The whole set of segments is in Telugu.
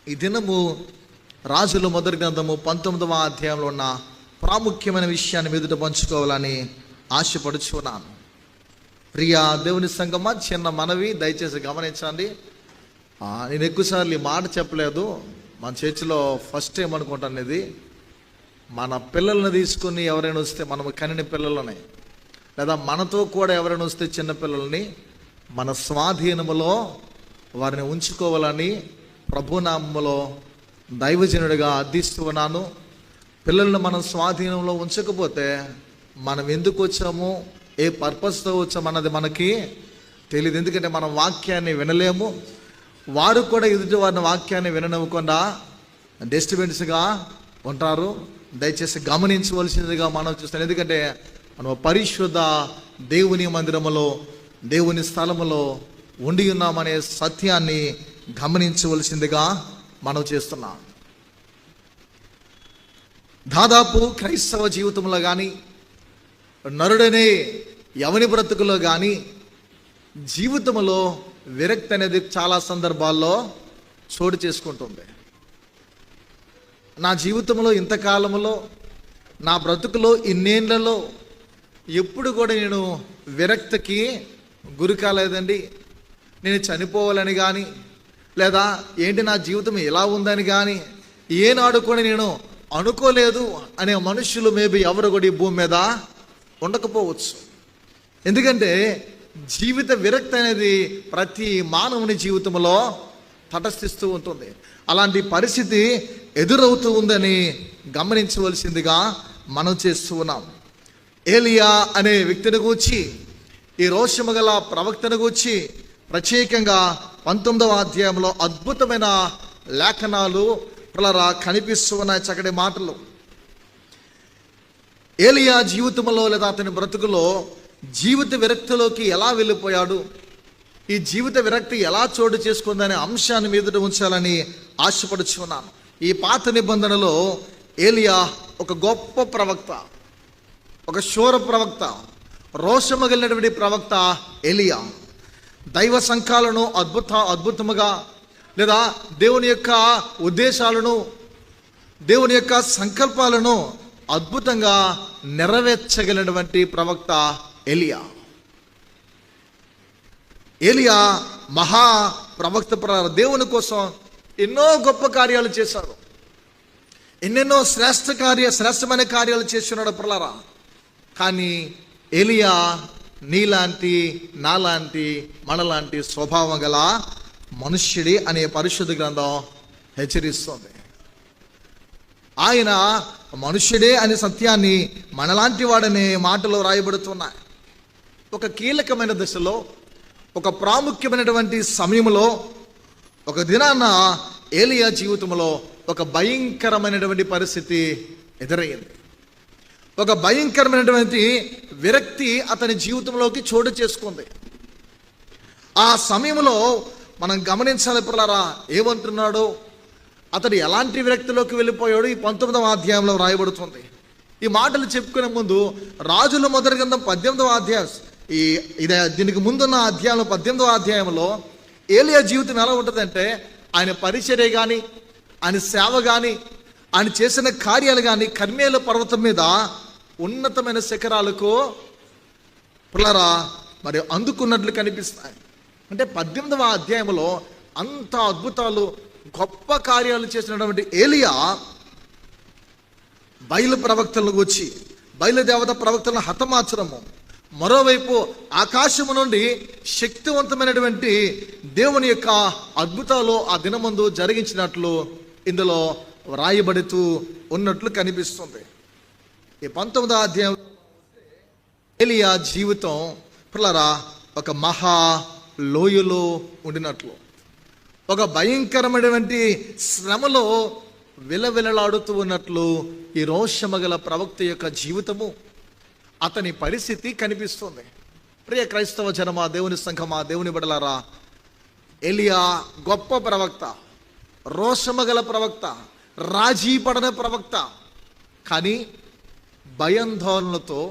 ఈ దినము రాజుల మొదటి గ్రంథము 19వ అధ్యాయంలో ఉన్న ప్రాముఖ్యమైన విషయాన్ని మీదుట పంచుకోవాలని ఆశపడుచున్నాను. ప్రియా దేవుని సంగమా, చిన్న మనవి, దయచేసి గమనించండి. నేను ఎక్కువసార్లు ఈ మాట చెప్పలేదు. మన చర్చిలో ఫస్ట్ టైం అనుకుంటాను ఇది. మన పిల్లల్ని తీసుకుని ఎవరైనా వస్తే, మనము కనిన పిల్లలని లేదా మనతో కూడా ఎవరైనా వస్తే చిన్నపిల్లల్ని మన స్వాధీనములో వారిని ఉంచుకోవాలని ప్రభునామములో దైవజనుడిగా అర్థిస్తూ ఉన్నాను. పిల్లల్ని మనం స్వాధీనంలో ఉంచకపోతే మనం ఎందుకు వచ్చాము, ఏ పర్పస్తో వచ్చామన్నది మనకి తెలియదు. ఎందుకంటే మనం వాక్యాన్ని వినలేము. వారు కూడా ఎదుటి వారిని వాక్యాన్ని విననివ్వకుండా డిస్టర్బెన్స్గా ఉంటారు. దయచేసి గమనించవలసిందిగా మనం చూస్తాం. ఎందుకంటే మనం పరిశుద్ధ దేవుని మందిరములో, దేవుని స్థలములో ఉండి ఉన్నామనే సత్యాన్ని గమనించవలసిందిగా మనం చేస్తున్నాం. దాదాపు క్రైస్తవ జీవితంలో కానీ, నరుడనే యవని బ్రతుకులో కానీ జీవితంలో విరక్తి అనేది చాలా సందర్భాల్లో చోటు చేసుకుంటుంది. నా జీవితంలో, ఇంతకాలంలో, నా బ్రతుకులో, ఇన్నేళ్లలో ఎప్పుడు కూడా నేను విరక్తికి గురి కాలేదండి. నేను చనిపోవాలని కానీ, లేదా ఏంటి నా జీవితం ఎలా ఉందని కానీ ఏనాడు కూడా నేను అనుకోలేదు అనే మనుషులు మేబీ ఎవరు కూడా ఈ భూమి మీద ఉండకపోవచ్చు. ఎందుకంటే జీవిత విరక్తి అనేది ప్రతి మానవుని జీవితంలో తటస్థిస్తూ ఉంటుంది. అలాంటి పరిస్థితి ఎదురవుతూ ఉందని గమనించవలసిందిగా మనం చేస్తూ ఉన్నాం. ఏలియా అనే వ్యక్తిని గూర్చి, ఈ రోషము గల ప్రవక్తను గూర్చి ప్రత్యేకంగా 19వ అధ్యాయంలో అద్భుతమైన లేఖనాలు కనిపిస్తూ ఉన్నాయి. చక్కటి మాటలు. ఏలియా జీవితంలో లేదా అతని బ్రతుకులో జీవిత విరక్తిలోకి ఎలా వెళ్ళిపోయాడు, ఈ జీవిత విరక్తి ఎలా చోటు చేసుకుందనే అంశాన్ని మీదట ఉంచాలని ఆశపడుచున్నాను. ఈ పాత నిబంధనలో ఏలియా ఒక గొప్ప ప్రవక్త, ఒక శూర ప్రవక్త, రోషము కలిగినటువంటి ప్రవక్త ఏలియా. దైవ సంకల్పాలను అద్భుతముగా లేదా దేవుని యొక్క ఉద్దేశాలను, దేవుని యొక్క సంకల్పాలను అద్భుతంగా నెరవేర్చగలిగినటువంటి ప్రవక్త ఏలియా. ఏలియా మహా ప్రవక్త, దేవుని కోసం ఎన్నో గొప్ప కార్యాలు చేశారు. ఎన్నెన్నో శ్రేష్టమైన కార్యాలు చేస్తున్నాడు ప్రలారా. కానీ ఏలియా నీలాంటి, నాలాంటి, మనలాంటి స్వభావం గల మనుష్యుడి అనే పరిశుద్ధ గ్రంథం హెచ్చరిస్తుంది. ఆయన మనుష్యుడే అనే సత్యాన్ని మనలాంటి వాడనే మాటలో రాయబడుతున్నాయి. ఒక కీలకమైన దశలో, ఒక ప్రాముఖ్యమైనటువంటి సమయంలో, ఒక దినాన ఏలియా జీవితంలో ఒక భయంకరమైనటువంటి పరిస్థితి ఎదురయ్యింది. ఒక భయంకరమైనటువంటి విరక్తి అతని జీవితంలోకి చోటు చేసుకుంది. ఆ సమయంలో మనం గమనించాలి పిల్లరా, ఏమంటున్నాడు, అతడు ఎలాంటి విరక్తిలోకి వెళ్ళిపోయాడు. ఈ 19వ అధ్యాయంలో రాయబడుతుంది. ఈ మాటలు చెప్పుకునే ముందు రాజుల మొదటి గ్రంథం 18వ అధ్యాయం, దీనికి ముందున్న అధ్యాయంలో 18వ అధ్యాయంలో ఏలియా జీవితం ఎలా ఉంటుందంటే, ఆయన పరిచర్య కానీ, ఆయన సేవ కానీ, ఆయన చేసిన కార్యాలు కానీ కర్మేల పర్వతం మీద ఉన్నతమైన శిఖరాలకు పిల్లరా మరి అందుకున్నట్లు కనిపిస్తాయి. అంటే 18వ అధ్యాయంలో అంత అద్భుతాలు, గొప్ప కార్యాలు చేసినటువంటి ఏలియా బయలు ప్రవక్తలను వచ్చి, బయలుదేవత ప్రవక్తలను హతమార్చడము, మరోవైపు ఆకాశము నుండి శక్తివంతమైనటువంటి దేవుని యొక్క అద్భుతాలు ఆ దినమందు జరిగించినట్లు ఇందులో వ్రాయబడుతూ ఉన్నట్లు కనిపిస్తుంది. ఈ 19వ అధ్యాయం ఏలియా జీవితం పిల్లరా ఒక మహా లోయలో ఉండినట్లు, ఒక భయంకరమైనటువంటి శ్రమలో విలవిలలాడుతూ ఉన్నట్లు ఈ రోషమగల ప్రవక్త యొక్క జీవితము, అతని పరిస్థితి కనిపిస్తుంది. ప్రియ క్రైస్తవ జనమా, దేవుని సంఘమా, దేవుని బిడ్డలారా, ఏలియా గొప్ప ప్రవక్త, రోషమగల ప్రవక్త, రాజీ పడని ప్రవక్త. కానీ భయాందోళనలతో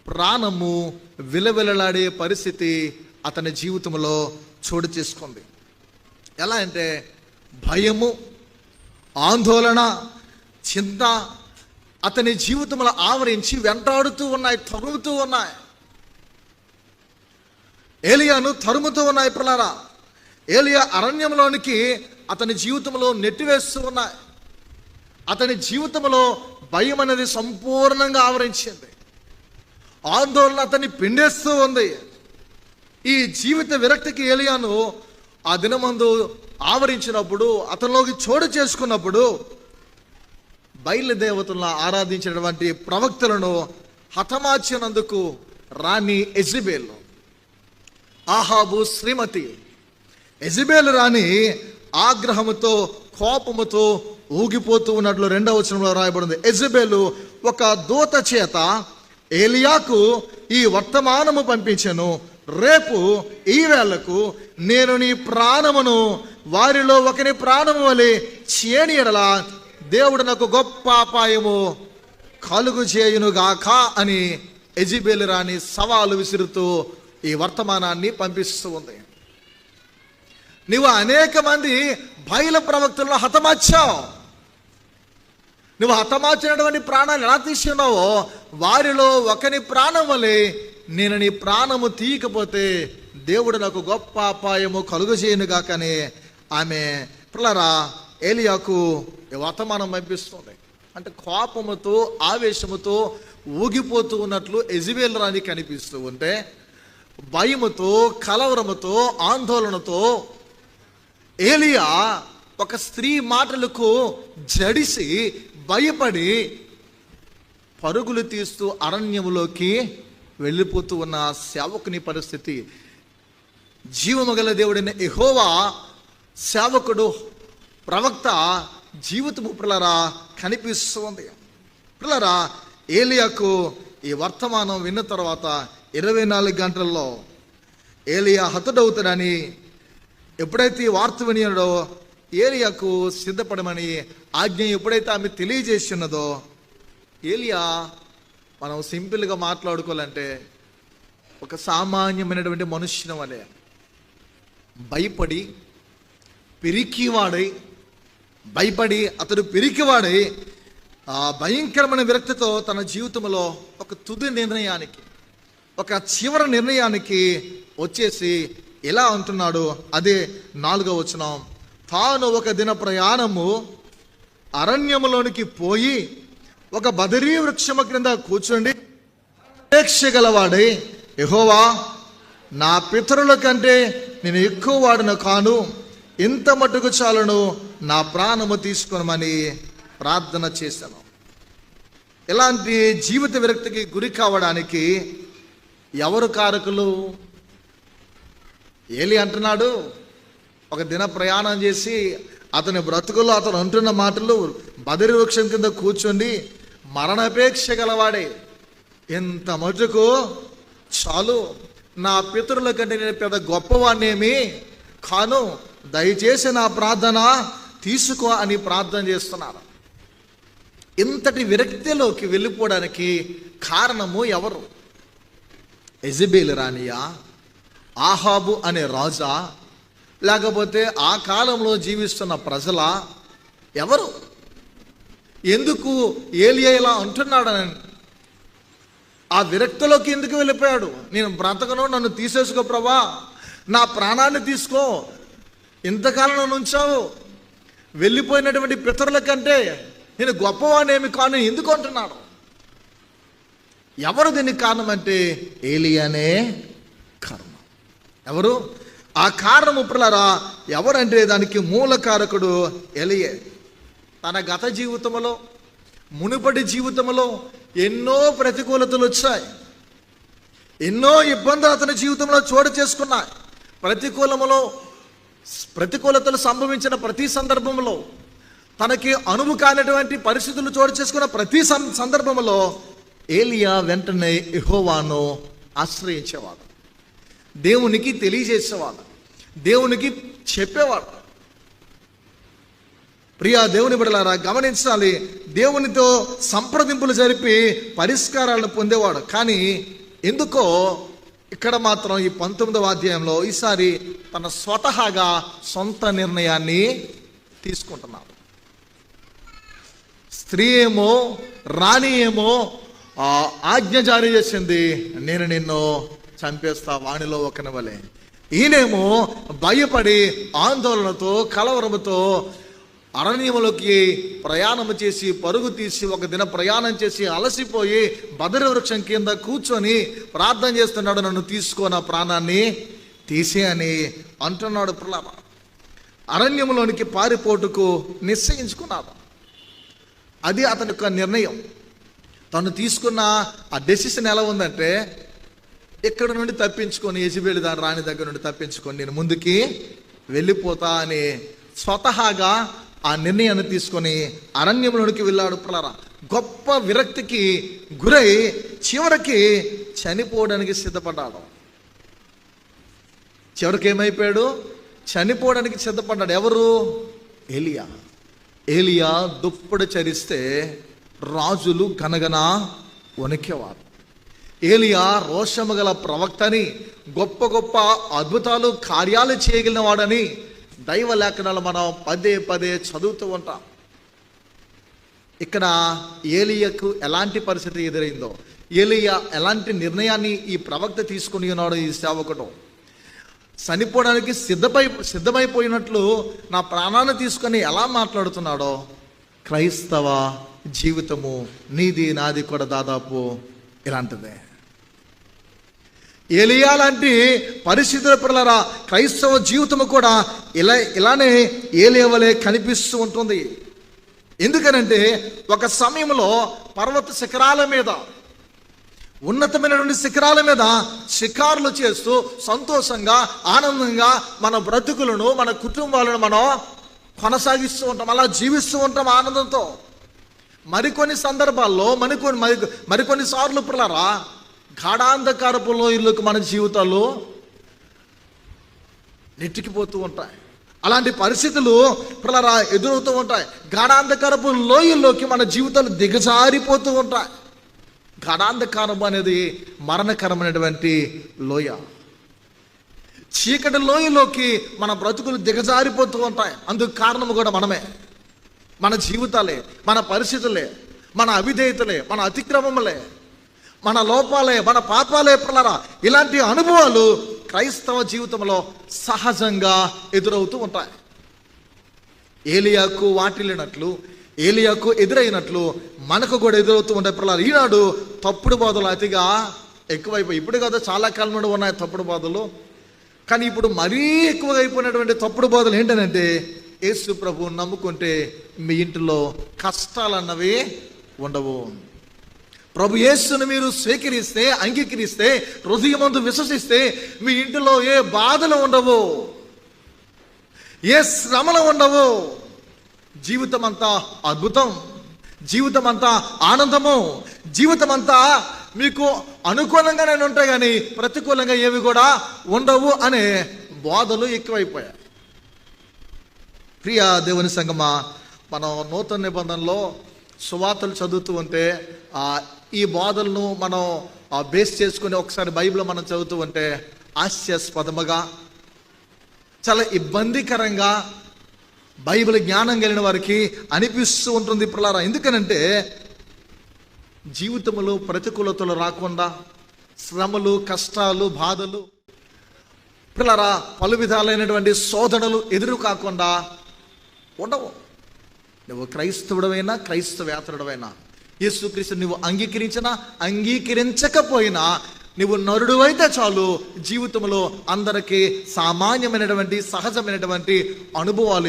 ప్రాణము విలవిలలాడే పరిస్థితి అతని జీవితంలో చోటు చేసుకుంది. ఎలా అంటే భయము, ఆందోళన, చింత అతని జీవితంలో ఆవరించి వెంటాడుతూ ఉన్నాయి, తరుముతూ ఉన్నాయి. ఏలియాను తరుముతూ ఉన్నాయి పిల్లరా. ఏలియా అరణ్యంలోనికి అతని జీవితంలో నెట్టివేస్తూ ఉన్నాయి. అతని జీవితంలో భయం అనేది సంపూర్ణంగా ఆవరించింది. ఆందోళన అతన్ని పిండేస్తూ ఉంది. ఈ జీవిత విరక్తికి ఏలియాను ఆ దినమందు ఆవరించినప్పుడు, అతనిలోకి చోటు చేసుకున్నప్పుడు బయలుదేవతలను ఆరాధించినటువంటి ప్రవక్తలను హతమార్చినందుకు రాణి యెజెబెలు, ఆహాబు శ్రీమతి యెజెబెలు రాణి ఆగ్రహముతో, కోపముతో ఊగిపోతూ ఉన్నట్లు 2వ వచనంలో రాయబడింది. యెజెబెలు ఒక దూత చేత ఏలియాకు ఈ వర్తమానము పంపించెను, రేపు ఈ వేళకు నేను నీ ప్రాణమును వారిలో ఒకని ప్రాణము వలె చేయని ఎడల దేవుడు నాకు గొప్ప అపాయము కలుగు చేయునుగాక అని యెజెబెలు రాణి సవాలు విసురుతూ ఈ వర్తమానాన్ని పంపిస్తూ ఉంది. నువ్వు అనేక మంది బయలు ప్రవక్తలను హతమార్చావు. నువ్వు హతమార్చినటువంటి ప్రాణాలు ఎలా తీసుకున్నావో వారిలో ఒకని ప్రాణం వలె నేను నీ ప్రాణము తీయకపోతే దేవుడు నాకు గొప్ప అపాయము కలుగజేయునుగాకని ఆమె పిల్లరా ఏలియాకు వర్తమానం పంపిస్తుంది. అంటే కోపముతో, ఆవేశముతో ఊగిపోతూ ఉన్నట్లు యెజెబెలు రాణి కనిపిస్తూ ఉంటే, భయముతో, కలవరముతో, ఆందోళనతో ఏలియా ఒక స్త్రీ మాటలకు జడిసి భయపడి పరుగులు తీస్తూ అరణ్యములోకి వెళ్ళిపోతూ ఉన్న సేవకుని పరిస్థితి. జీవము గల దేవుడైన యెహోవా సేవకుడు, ప్రవక్త జీవితము పిల్లరా కనిపిస్తుంది. పిల్లరా ఏలియాకు ఈ వర్తమానం విన్న తర్వాత 24 గంటల్లో ఏలియా హతుడవుతాడని ఎప్పుడైతే ఈ వార్త వినియడో ఏలియాకు సిద్ధపడమని ఆజ్ఞ ఎప్పుడైతే ఆమె తెలియజేస్తున్నదో, ఏలియా మనం సింపుల్గా మాట్లాడుకోవాలంటే ఒక సామాన్యమైనటువంటి మనుష్యుని వలె భయపడి అతడు పిరికివాడై ఆ భయంకరమైన విరక్తితో తన జీవితంలో ఒక తుది నిర్ణయానికి, ఒక చివరి నిర్ణయానికి వచ్చేసి ఎలా అంటున్నాడు. అదే 4వ వచనం. తాను ఒక దిన ప్రయాణము అరణ్యములోనికి పోయి ఒక బదరీ వృక్షము క్రింద కూర్చుండి అపేక్ష గలవాడై, యెహోవా నా పితరుల కంటే నేను ఎక్కువ వాడిన కాను, ఇంత మట్టుకు చాలును, నా ప్రాణము తీసుకొనమని ప్రార్థన చేశాను. ఇలాంటి జీవిత విరక్తికి గురి కావడానికి ఎవరు కారకులు? ఏలి అంటున్నాడు, ఒక దిన ప్రయాణం చేసి అతని బ్రతుకులో అతను అంటున్న మాటలు, బదరి వృక్షం కింద కూర్చోండి మరణాపేక్ష గలవాడే, ఎంత మటుకు చాలు, నా పితరుల కంటే నేను పెద్ద గొప్పవాణ్ణేమి కాను, దయచేసి నా ప్రార్థన తీసుకో అని ప్రార్థన చేస్తున్నారు. ఇంతటి విరక్తిలోకి వెళ్ళిపోవడానికి కారణము ఎవరు? యెజెబెలు రాణియా, ఆహాబు అనే రాజా, లేకపోతే ఆ కాలంలో జీవిస్తున్న ప్రజల? ఎవరు? ఎందుకు ఏలియా ఇలా అంటున్నాడని ఆ విరక్తిలోకి ఎందుకు వెళ్ళిపోయాడు? నేను బ్రతకను, నన్ను తీసేసుకో ప్రభా, నా ప్రాణాన్ని తీసుకో, ఇంతకాలం నన్ను ఉంచావు, వెళ్ళిపోయినటువంటి పితరుల కంటే నేను గొప్పవాణేమి కాను ఎందుకు అంటున్నాడు? ఎవరు దీనికి కారణం అంటే ఏలియానే కారణం. ఎవరు ఆ కారణము? పిల్లరా ఎవరంటే దానికి మూల కారకుడు ఏలియా. తన గత జీవితంలో, మునుపటి జీవితంలో ఎన్నో ప్రతికూలతలు వచ్చాయి, ఎన్నో ఇబ్బందులు అతని జీవితంలో చోటు చేసుకున్నాయి. ప్రతికూలతలు సంభవించిన ప్రతి సందర్భంలో, తనకి అనువు కానటువంటి పరిస్థితులు చోటు చేసుకున్న ప్రతి సందర్భంలో ఏలియా వెంటనే యెహోవాను ఆశ్రయించేవాడు, దేవునికి తెలియజేసేవాడు, దేవునికి చెప్పేవాడు. ప్రియా దేవుని బిడ్డలారా గమనించాలి, దేవునితో సంప్రదింపులు జరిపి పరిష్కారాలను పొందేవాడు. కానీ ఎందుకో ఇక్కడ మాత్రం ఈ 19వ అధ్యాయంలో ఈసారి తన స్వతహాగా సొంత నిర్ణయాన్ని తీసుకుంటున్నారు. స్త్రీ ఏమో, రాణి ఏమో ఆజ్ఞ జారీ చేసింది, నేను నిన్ను చంపేస్తా వాణిలో ఒకని వలె. ఈయనేమో భయపడి ఆందోళనతో కలవరముతో అరణ్యములోకి ప్రయాణం చేసి పరుగు తీసి ఒక దిన ప్రయాణం చేసి అలసిపోయి బదరి వృక్షం కింద కూర్చొని ప్రార్థన చేస్తున్నాడు, నన్ను తీసుకో, నా ప్రాణాన్ని తీసే అని అంటున్నాడు. అరణ్యములోనికి పారిపోటుకు నిశ్చయించుకున్నాడు. అది అతని యొక్క నిర్ణయం. తను తీసుకున్న ఆ డెసిషన్ ఎలా ఉందంటే, ఇక్కడ నుండి తప్పించుకొని, యెజెబెలు దాని రాణి దగ్గర నుండి తప్పించుకొని నేను ముందుకి వెళ్ళిపోతా అని స్వతహాగా ఆ నిర్ణయాన్ని తీసుకొని అరణ్యంలోనికి వెళ్ళాడు. గొప్ప విరక్తికి గురై చివరికి చనిపోవడానికి సిద్ధపడ్డాడు. చివరికి ఏమైపోయాడు? చనిపోవడానికి సిద్ధపడ్డాడు. ఎవరు? ఏలియా. ఏలియా దుప్పటి చరిస్తే రాజులు గనగన వణికేవారు. ఏలియా రోషము గల ప్రవక్తని, గొప్ప గొప్ప అద్భుతాలు కార్యాలు చేయగలిగిన వాడని దైవ లేఖనాలు మనం పదే పదే చదువుతూ ఉంటాం. ఇక్కడ ఏలియాకు ఎలాంటి పరిస్థితి ఎదురైందో, ఏలియా ఎలాంటి నిర్ణయాన్ని ఈ ప్రవక్త తీసుకుని ఉన్నాడో, ఈ సేవకుడు చనిపోవడానికి సిద్ధమైపోయినట్లు నా ప్రాణాన్ని తీసుకొని ఎలా మాట్లాడుతున్నాడో, క్రైస్తవ జీవితము నీది నాది కూడా దాదాపు ఇలాంటిదే. ఏలియా లాంటి పరిస్థితుల పిల్లరా క్రైస్తవ జీవితము కూడా ఇలానే ఏలియా వలె కనిపిస్తూ ఉంటుంది. ఎందుకనంటే ఒక సమయంలో పర్వత శిఖరాల మీద, ఉన్నతమైనటువంటి శిఖరాల మీద షికారులు చేస్తూ సంతోషంగా ఆనందంగా మన బ్రతుకులను, మన కుటుంబాలను మనం కొనసాగిస్తూ ఉంటాం, అలా జీవిస్తూ ఉంటాం ఆనందంతో. మరికొన్ని సందర్భాల్లో మరికొన్ని సార్లు పిల్లరా గాఢాంధకారపు లోయల్లోకి మన జీవితాలు నెట్టికిపోతూ ఉంటాయి. అలాంటి పరిస్థితులు పిల్లరా ఎదురవుతూ ఉంటాయి. గాఢాంధకారపు లోయల్లోకి మన జీవితాలు దిగజారిపోతూ ఉంటాయి. గాఢాంధకారం అనేది మరణకరమైనటువంటి లోయ. చీకటి లోయలోకి మన బ్రతుకులు దిగజారిపోతూ ఉంటాయి. అందుకు కారణము కూడా మనమే, మన జీవితాలే, మన పరిస్థితులే, మన అవిధేయతలే, మన అతిక్రమములే, మన లోపాలే, మన పాపాలే. పిల్లరా ఇలాంటి అనుభవాలు క్రైస్తవ జీవితంలో సహజంగా ఎదురవుతూ ఉంటాయి. ఏలియాకు వాటిల్లినట్లు, ఏలియాకు ఎదురైనట్లు మనకు కూడా ఎదురవుతూ ఉంటాయి. పిల్లలు ఈనాడు తప్పుడు బోధలు అతిగా ఎక్కువైపోయి, ఇప్పుడు కదా చాలా కాలం నుండి ఉన్నాయి తప్పుడు బోధలు, కానీ ఇప్పుడు మరీ ఎక్కువగా అయిపోయినటువంటి తప్పుడు బోధలు ఏంటంటే, యేసు ప్రభువుని నమ్ముకుంటే మీ ఇంటిలో కష్టాలన్నవి ఉండవు. ప్రభు యేసుని మీరు స్వీకరిస్తే, అంగీకరిస్తే, హృదయమందు విశ్వసిస్తే మీ ఇంటిలో ఏ బాధలు ఉండవు, ఏ శ్రమలు ఉండవు. జీవితం అంతా అద్భుతం, జీవితం అంతా ఆనందము, జీవితం అంతా మీకు అనుకూలంగానే ఉంటాయి, కానీ ప్రతికూలంగా ఏవి కూడా ఉండవు అనే బోధలు ఎక్కువైపోయాయి. ప్రియ దేవుని సంగమా, మనం నూతన నిబంధనలో సువార్తలు చదువుతూ ఉంటే ఈ బోధలను మనం బేస్ చేసుకుని ఒకసారి బైబిల్ మనం చదువుతూ ఉంటే హాస్యాస్పదముగా, చాలా ఇబ్బందికరంగా బైబిల్ జ్ఞానం కలిగిన వారికి అనిపిస్తూ ఉంటుంది పిల్లరా. ఎందుకనంటే జీవితంలో ప్రతికూలతలు రాకుండా, శ్రమలు, కష్టాలు, బాధలు పిల్లరా పలు విధాలైనటువంటి శోధనలు ఎదురు కాకుండా ఉండవు. నువ్వు క్రైస్తవుడవైనా క్రైస్తవేతరుడవైనా, యేసుక్రీస్తు నువ్వు అంగీకరించినా అంగీకరించకపోయినా, నువ్వు నరుడు అయితే చాలు, జీవితంలో అందరికీ సామాన్యమైనటువంటి సహజమైనటువంటి అనుభవాలు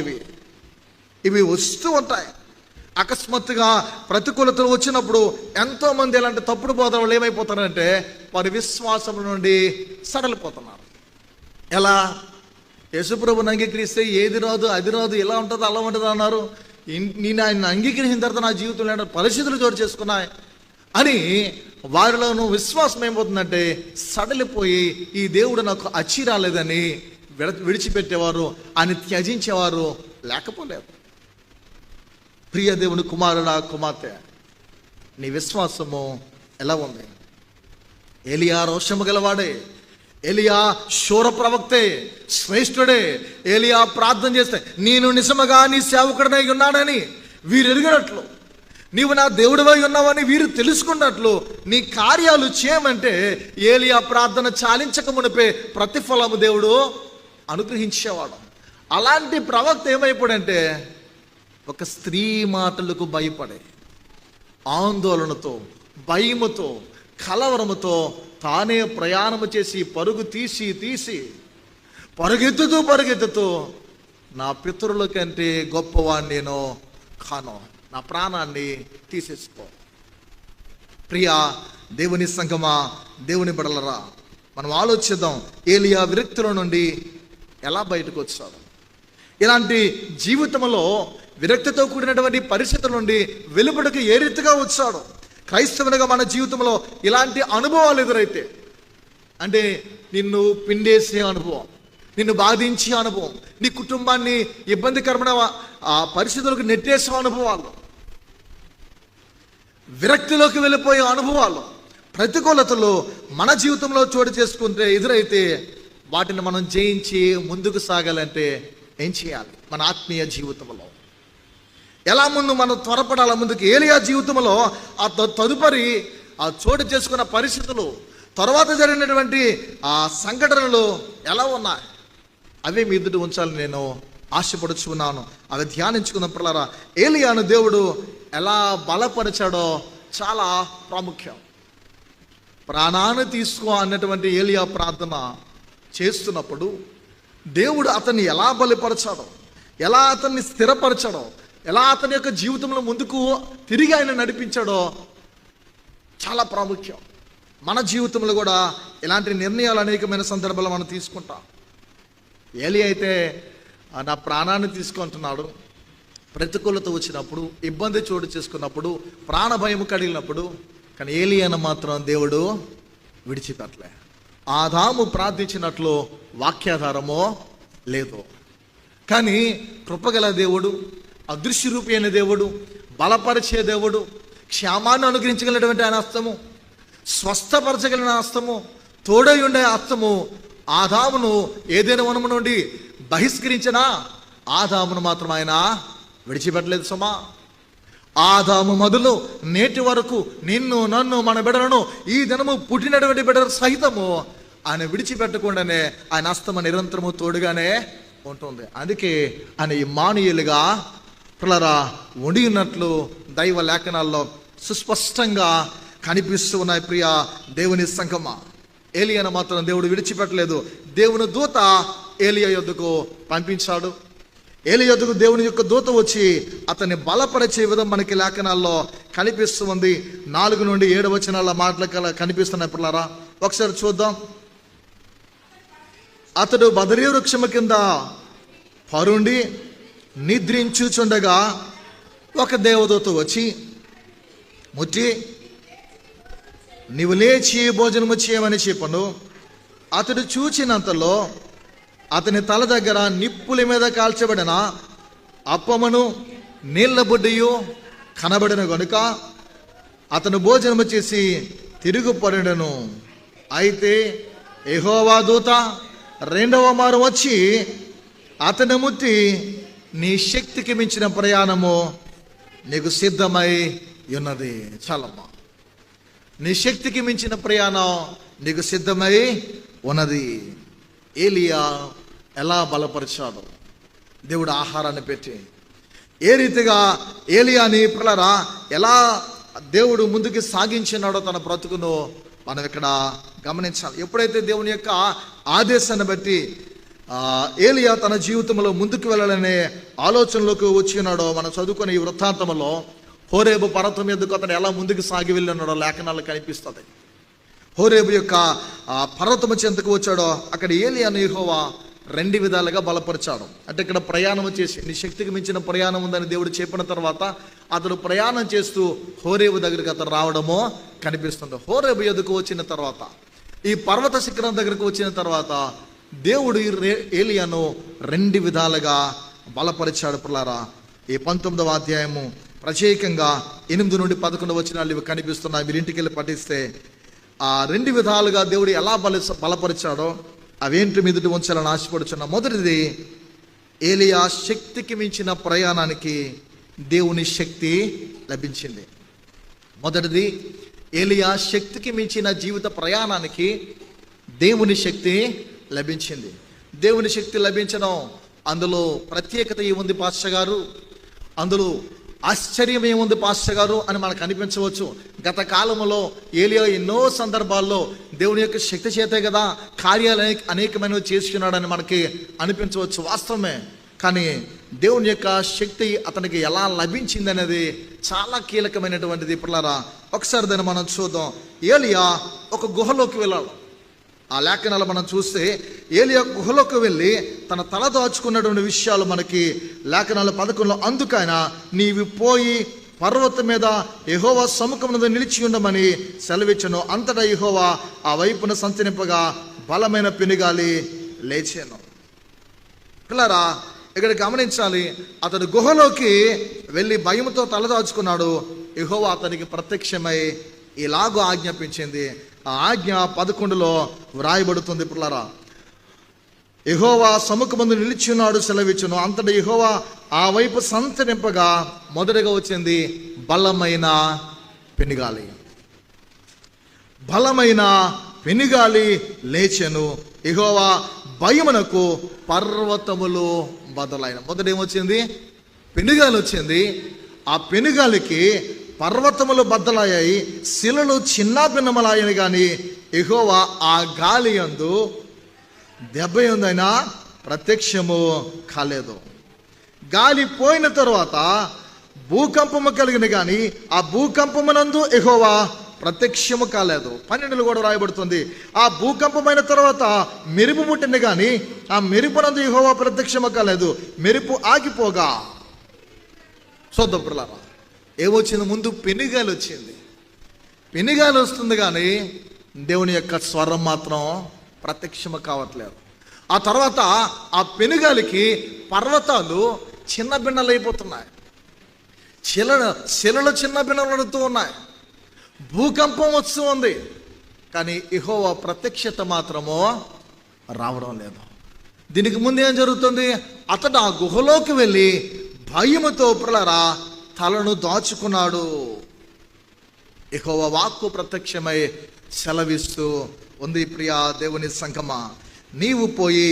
ఇవి వస్తూ ఉంటాయి. అకస్మాత్తుగా ప్రతికూలతలు వచ్చినప్పుడు ఎంతోమంది ఇలాంటి తప్పుడు బోధన వాళ్ళు ఏమైపోతారంటే వారి విశ్వాసం నుండి సడలిపోతున్నారు. ఎలా? యేసుప్రభుని అంగీకరిస్తే ఏది రాదు, అది రాదు, ఎలా ఉంటుందో అలా ఉంటుంది అన్నారు. నేను ఆయన అంగీకరించిన తర్వాత నా జీవితంలో పరిస్థితులు చోటు చేసుకున్నాయి అని వారిలోనూ విశ్వాసం ఏమవుతుందంటే సడలిపోయి ఈ దేవుడు నాకు అచ్చి రాలేదని విడిచిపెట్టేవారు, ఆయన త్యజించేవారు లేకపోలేదు. ప్రియ దేవుని కుమారుడా, కుమార్తె, నీ విశ్వాసము ఎలా ఉంది? ఏలియా రోషము గలవాడే, ఏలియా శూర ప్రవక్తే, శ్రేష్ఠుడే. ఏలియా ప్రార్థన చేస్తే నేను నిజముగా నీ సేవకుడనై ఉన్నానని వీరు ఎరిగినట్లు, నీవు నా దేవుడివై ఉన్నావని వీరు తెలుసుకున్నట్లు నీ కార్యాలు చేయమంటే ఏలియా ప్రార్థన చాలించక మునిపే ప్రతిఫలము దేవుడు అనుగ్రహించేవాడు. అలాంటి ప్రవక్త ఏమైపోయాడంటే ఒక స్త్రీ మాటలకు భయపడే, ఆందోళనతో, భయముతో, కలవరముతో తానే ప్రయాణము చేసి పరుగు తీసి పరుగెత్తుతూ నా పితరుల కంటే గొప్పవాడిని నేను కాను, నా ప్రాణాన్ని తీసేసుకో. ప్రియా దేవుని సంగమా, దేవుని బిడ్డలరా, మనం ఆలోచిద్దాం. ఏలియా విరక్తుల నుండి ఎలా బయటకు వచ్చాడు? ఇలాంటి జీవితంలో విరక్తితో కూడినటువంటి పరిస్థితుల నుండి వెలుపడికి ఏ రీతిగా వచ్చాడు? క్రైస్తవునిగా మన జీవితంలో ఇలాంటి అనుభవాలు ఎదురైతే, అంటే నిన్ను పిండేసే అనుభవం, నిన్ను బాధించే అనుభవం, నీ కుటుంబాన్ని ఇబ్బందికరమైన ఆ పరిస్థితులకు నెట్టేసే అనుభవాలు, విరక్తిలోకి వెళ్ళిపోయే అనుభవాలు, ప్రతికూలతలు మన జీవితంలో చోటు చేసుకుంటే ఎదురైతే వాటిని మనం జయించి ముందుకు సాగాలంటే ఏం చేయాలి? మన ఆత్మీయ జీవితంలో ఎలా ముందు మనం త్వరపడాల ముందుకు? ఏలియా జీవితంలో ఆ తదుపరి ఆ చోటు చేసుకున్న పరిస్థితులు, తర్వాత జరిగినటువంటి ఆ సంఘటనలు ఎలా ఉన్నాయి? అవే మీ ఎదుట ఉంచాలని నేను ఆశపడుచున్నాను. అవి ధ్యానించుకుందాం పిల్లరా. ఏలియాను దేవుడు ఎలా బలపరిచాడో చాలా ప్రాముఖ్యం. ప్రాణాన్ని తీసుకో అన్నటువంటి ఏలియా ప్రార్థన చేస్తున్నప్పుడు దేవుడు అతన్ని ఎలా బలపరచాడో, ఎలా అతన్ని స్థిరపరచాడో, ఎలా అతని యొక్క జీవితంలో ముందుకు తిరిగి ఆయన నడిపించాడో చాలా ప్రాముఖ్యం. మన జీవితంలో కూడా ఇలాంటి నిర్ణయాలు అనేకమైన సందర్భాలు మనం తీసుకుంటాం. ఏలియా అయితే నా ప్రాణాన్ని తీసుకుంటున్నాడు, ప్రతికూలత వచ్చినప్పుడు, ఇబ్బంది చోటు చేసుకున్నప్పుడు, ప్రాణ భయం కలిగినప్పుడు, కానీ ఏలియాను మాత్రం దేవుడు విడిచిపెట్టలే. ఆదాము ప్రార్థించినట్లు వాక్యాధారమో లేదు, కానీ కృపగల దేవుడు, అదృశ్య రూపి అయిన దేవుడు, బలపరిచే దేవుడు, క్షేమాన్ని అనుగ్రహించగలిగినటువంటి ఆయన హస్తము, స్వస్థపరచగలిగిన హస్తము, తోడై ఉండే హస్తము ఆదామును ఏదైనా వనము నుండి బహిష్కరించిన ఆదామును మాత్రం ఆయన విడిచిపెట్టలేదు సుమా. ఆదాము మొదలు నేటి వరకు నిన్ను, నన్ను, మన బిడ్డలను, ఈ దినము పుట్టినటువంటి బిడ్డలు సహితము ఆయన విడిచిపెట్టకుండానే ఆయన హస్తము నిరంతరము తోడుగానే ఉంటుంది. అందుకే ఆయన ఇమ్మానుయేలుగా పిల్లరా ఉండి ఉన్నట్లు దైవ లేఖనాల్లో సుస్పష్టంగా కనిపిస్తూ ఉన్నాయి. ప్రియ దేవుని సంగమా, ఏలియాను మాత్రం దేవుడు విడిచిపెట్టలేదు. దేవుని దూత ఏలియా యొద్దకు పంపించాడు. ఏలియా యొద్దకు దేవుని యొక్క దూత వచ్చి అతన్ని బలపరిచే విధం మనకి లేఖనాల్లో కనిపిస్తూ ఉంది. 4 నుండి 7 వచనాల మాటలు కనిపిస్తున్నాయి పిల్లరా, ఒకసారి చూద్దాం. అతడు బదరీ వృక్షము కింద పరుండి నిద్రించుచుండగా ఒక దేవదూత వచ్చి ముట్టి, నీవు లేచి భోజనము చేయమని చెప్పను. అతడు చూచినంతలో అతని తల దగ్గర నిప్పుల మీద కాల్చబడిన అప్పమును నీళ్ల బుడ్డియు కనబడిన గనుక అతను భోజనము చేసి తిరుగుపడెను. అయితే యెహోవా దూత 2వ మారు వచ్చి అతను ముట్టి, నీ శక్తికి మించిన ప్రయాణము నీకు సిద్ధమై ఉన్నది. చాలమ్మా, నీ శక్తికి మించిన ప్రయాణం నీకు సిద్ధమై ఉన్నది. ఏలియా ఎలా బలపరిచాడు? దేవుడు ఆహారాన్ని పెట్టి ఏ రీతిగా ఏలియాని పిల్లరా ఎలా దేవుడు ముందుకు సాగించినాడో తన బ్రతుకును మనం ఇక్కడ గమనించాలి. ఎప్పుడైతే దేవుని యొక్క ఆదేశాన్ని బట్టి ఏలియా తన జీవితంలో ముందుకు వెళ్ళాలనే ఆలోచనలోకి వచ్చినాడో మనం చదువుకునే ఈ వృత్తాంతంలో హోరేబు పర్వతం మీదకు అతను ఎలా ముందుకు సాగి వెళ్ళినాడో లేఖనాలు కనిపిస్తుంది. హోరేబు యొక్క పర్వతము చెంతకు వచ్చాడో అక్కడ ఏలియాను యెహోవా 2 విధాలుగా బలపరిచాడు. అంటే ఇక్కడ ప్రయాణం చేసి నీ శక్తికి మించిన ప్రయాణం ఉందని దేవుడు చెప్పిన తర్వాత అతడు ప్రయాణం చేస్తూ హోరేబు దగ్గరికి అతను రావడమో కనిపిస్తుంది. హోరేబు ఎదుకు వచ్చిన తర్వాత, ఈ పర్వత శిఖరం దగ్గరకు వచ్చిన తర్వాత దేవుడు ఏలియాను 2 విధాలుగా బలపరిచాడు పిల్లారా. ఈ 19వ అధ్యాయము ప్రత్యేకంగా 8 నుండి 11 వచనాలు ఇవి కనిపిస్తున్నాయి. మీరు ఇంటికి వెళ్ళి పఠిస్తే ఆ 2 విధాలుగా దేవుడు ఎలా బలపరిచాడో అవేంటి మీదటి ఉంచాలని ఆశపడుచున్నా. మొదటిది, ఏలియా శక్తికి మించిన ప్రయాణానికి దేవుని శక్తి లభించింది. మొదటిది, ఏలియా శక్తికి మించిన జీవిత ప్రయాణానికి దేవుని శక్తి లభించింది. దేవుని శక్తి లభించడం, అందులో ప్రత్యేకత ఏముంది పాస్టర్ గారు, అందులో ఆశ్చర్యం ఏముంది పాస్టర్ గారు అని మనకు అనిపించవచ్చు. గత కాలంలో ఏలియా ఎన్నో సందర్భాల్లో దేవుని యొక్క శక్తి చేతే కదా కార్యాలు అనేకమైనవి చేసుకున్నాడని మనకి అనిపించవచ్చు, వాస్తవమే. కానీ దేవుని యొక్క శక్తి అతనికి ఎలా లభించింది అనేది చాలా కీలకమైనటువంటిది. పిల్లరా, ఒకసారి దాన్ని మనం చూద్దాం. ఏలియా ఒక గుహలోకి వెళ్ళాడు. ఆ లేఖనాలు మనం చూస్తే ఏలియా గుహలోకి వెళ్ళి తన తల దాచుకున్నటువంటి విషయాలు మనకి లేఖనాలు 11లో, అందుకైనా నీవు పోయి పర్వతం మీద యెహోవా సముఖమున నిలిచి ఉండమని సెలవిచ్చెను. అంతటా యెహోవా ఆ వైపున సంచరింపగా బలమైన పెనుగాలి లేచాను. పిల్లరా, ఇక్కడ గమనించాలి, అతడు గుహలోకి వెళ్ళి భయంతో తలదాచుకున్నాడు. యెహోవా అతనికి ప్రత్యక్షమై ఇలాగూ ఆజ్ఞాపించింది. ఆ ఆజ్ఞ 11లో వ్రాయబడుతుంది. పిల్లరా, యెహోవా సముఖమందు నిలిచి ఉన్నాడు సెలవిచ్చును. అంతటా యెహోవా ఆ వైపు సంచరింపగా మొదటగా వచ్చింది బలమైన పెనుగాలి. బలమైన పెనుగాలి లేచెను. యెహోవా భయమునకు పర్వతములు బదలైన. మొదట ఏమొచ్చింది? పెనుగాలి వచ్చింది. ఆ పెనుగాలికి పర్వతములు బద్దలయ్యాయి, శిలలు చిన్నాభిన్నములాయని. కానీ యెహోవా ఆ గాలి యందు దెబ్బ ఉందైనా ప్రత్యక్షము కాలేదు. గాలి పోయిన తర్వాత భూకంపము కలిగిన, కానీ ఆ భూకంపమునందు యెహోవా ప్రత్యక్షము కాలేదు. 12లో కూడా రాయబడుతుంది, ఆ భూకంపమైన తర్వాత మెరుపు ముట్టింది, కానీ ఆ మెరుపునందు యెహోవా ప్రత్యక్షము కాలేదు. మెరుపు ఆగిపోగా చూద్దాం పిల్లరా, ఏమొచ్చింది? ముందు పెనుగాలి వచ్చింది. పెనుగాలి వస్తుంది, కానీ దేవుని యొక్క స్వరం మాత్రం ప్రత్యక్షము కావట్లేదు. ఆ తర్వాత ఆ పెనుగాలికి పర్వతాలు చిన్న భిన్నలైపోతున్నాయి, శిలలు చిన్న భిన్నలవుతూ ఉన్నాయి, భూకంపం వస్తూ ఉంది. కానీ యెహోవా ప్రత్యక్షత మాత్రము రావడం లేదు. దీనికి ముందు ఏం జరుగుతుంది? అతడు ఆ గుహలోకి వెళ్ళి భయముతో పిల్లరా తలను దాచుకున్నాడు. యెహోవా వాక్కు ప్రత్యక్షమై సెలవిస్తూ ఉంది. ప్రియా దేవుని సంగమా, నీవు పోయి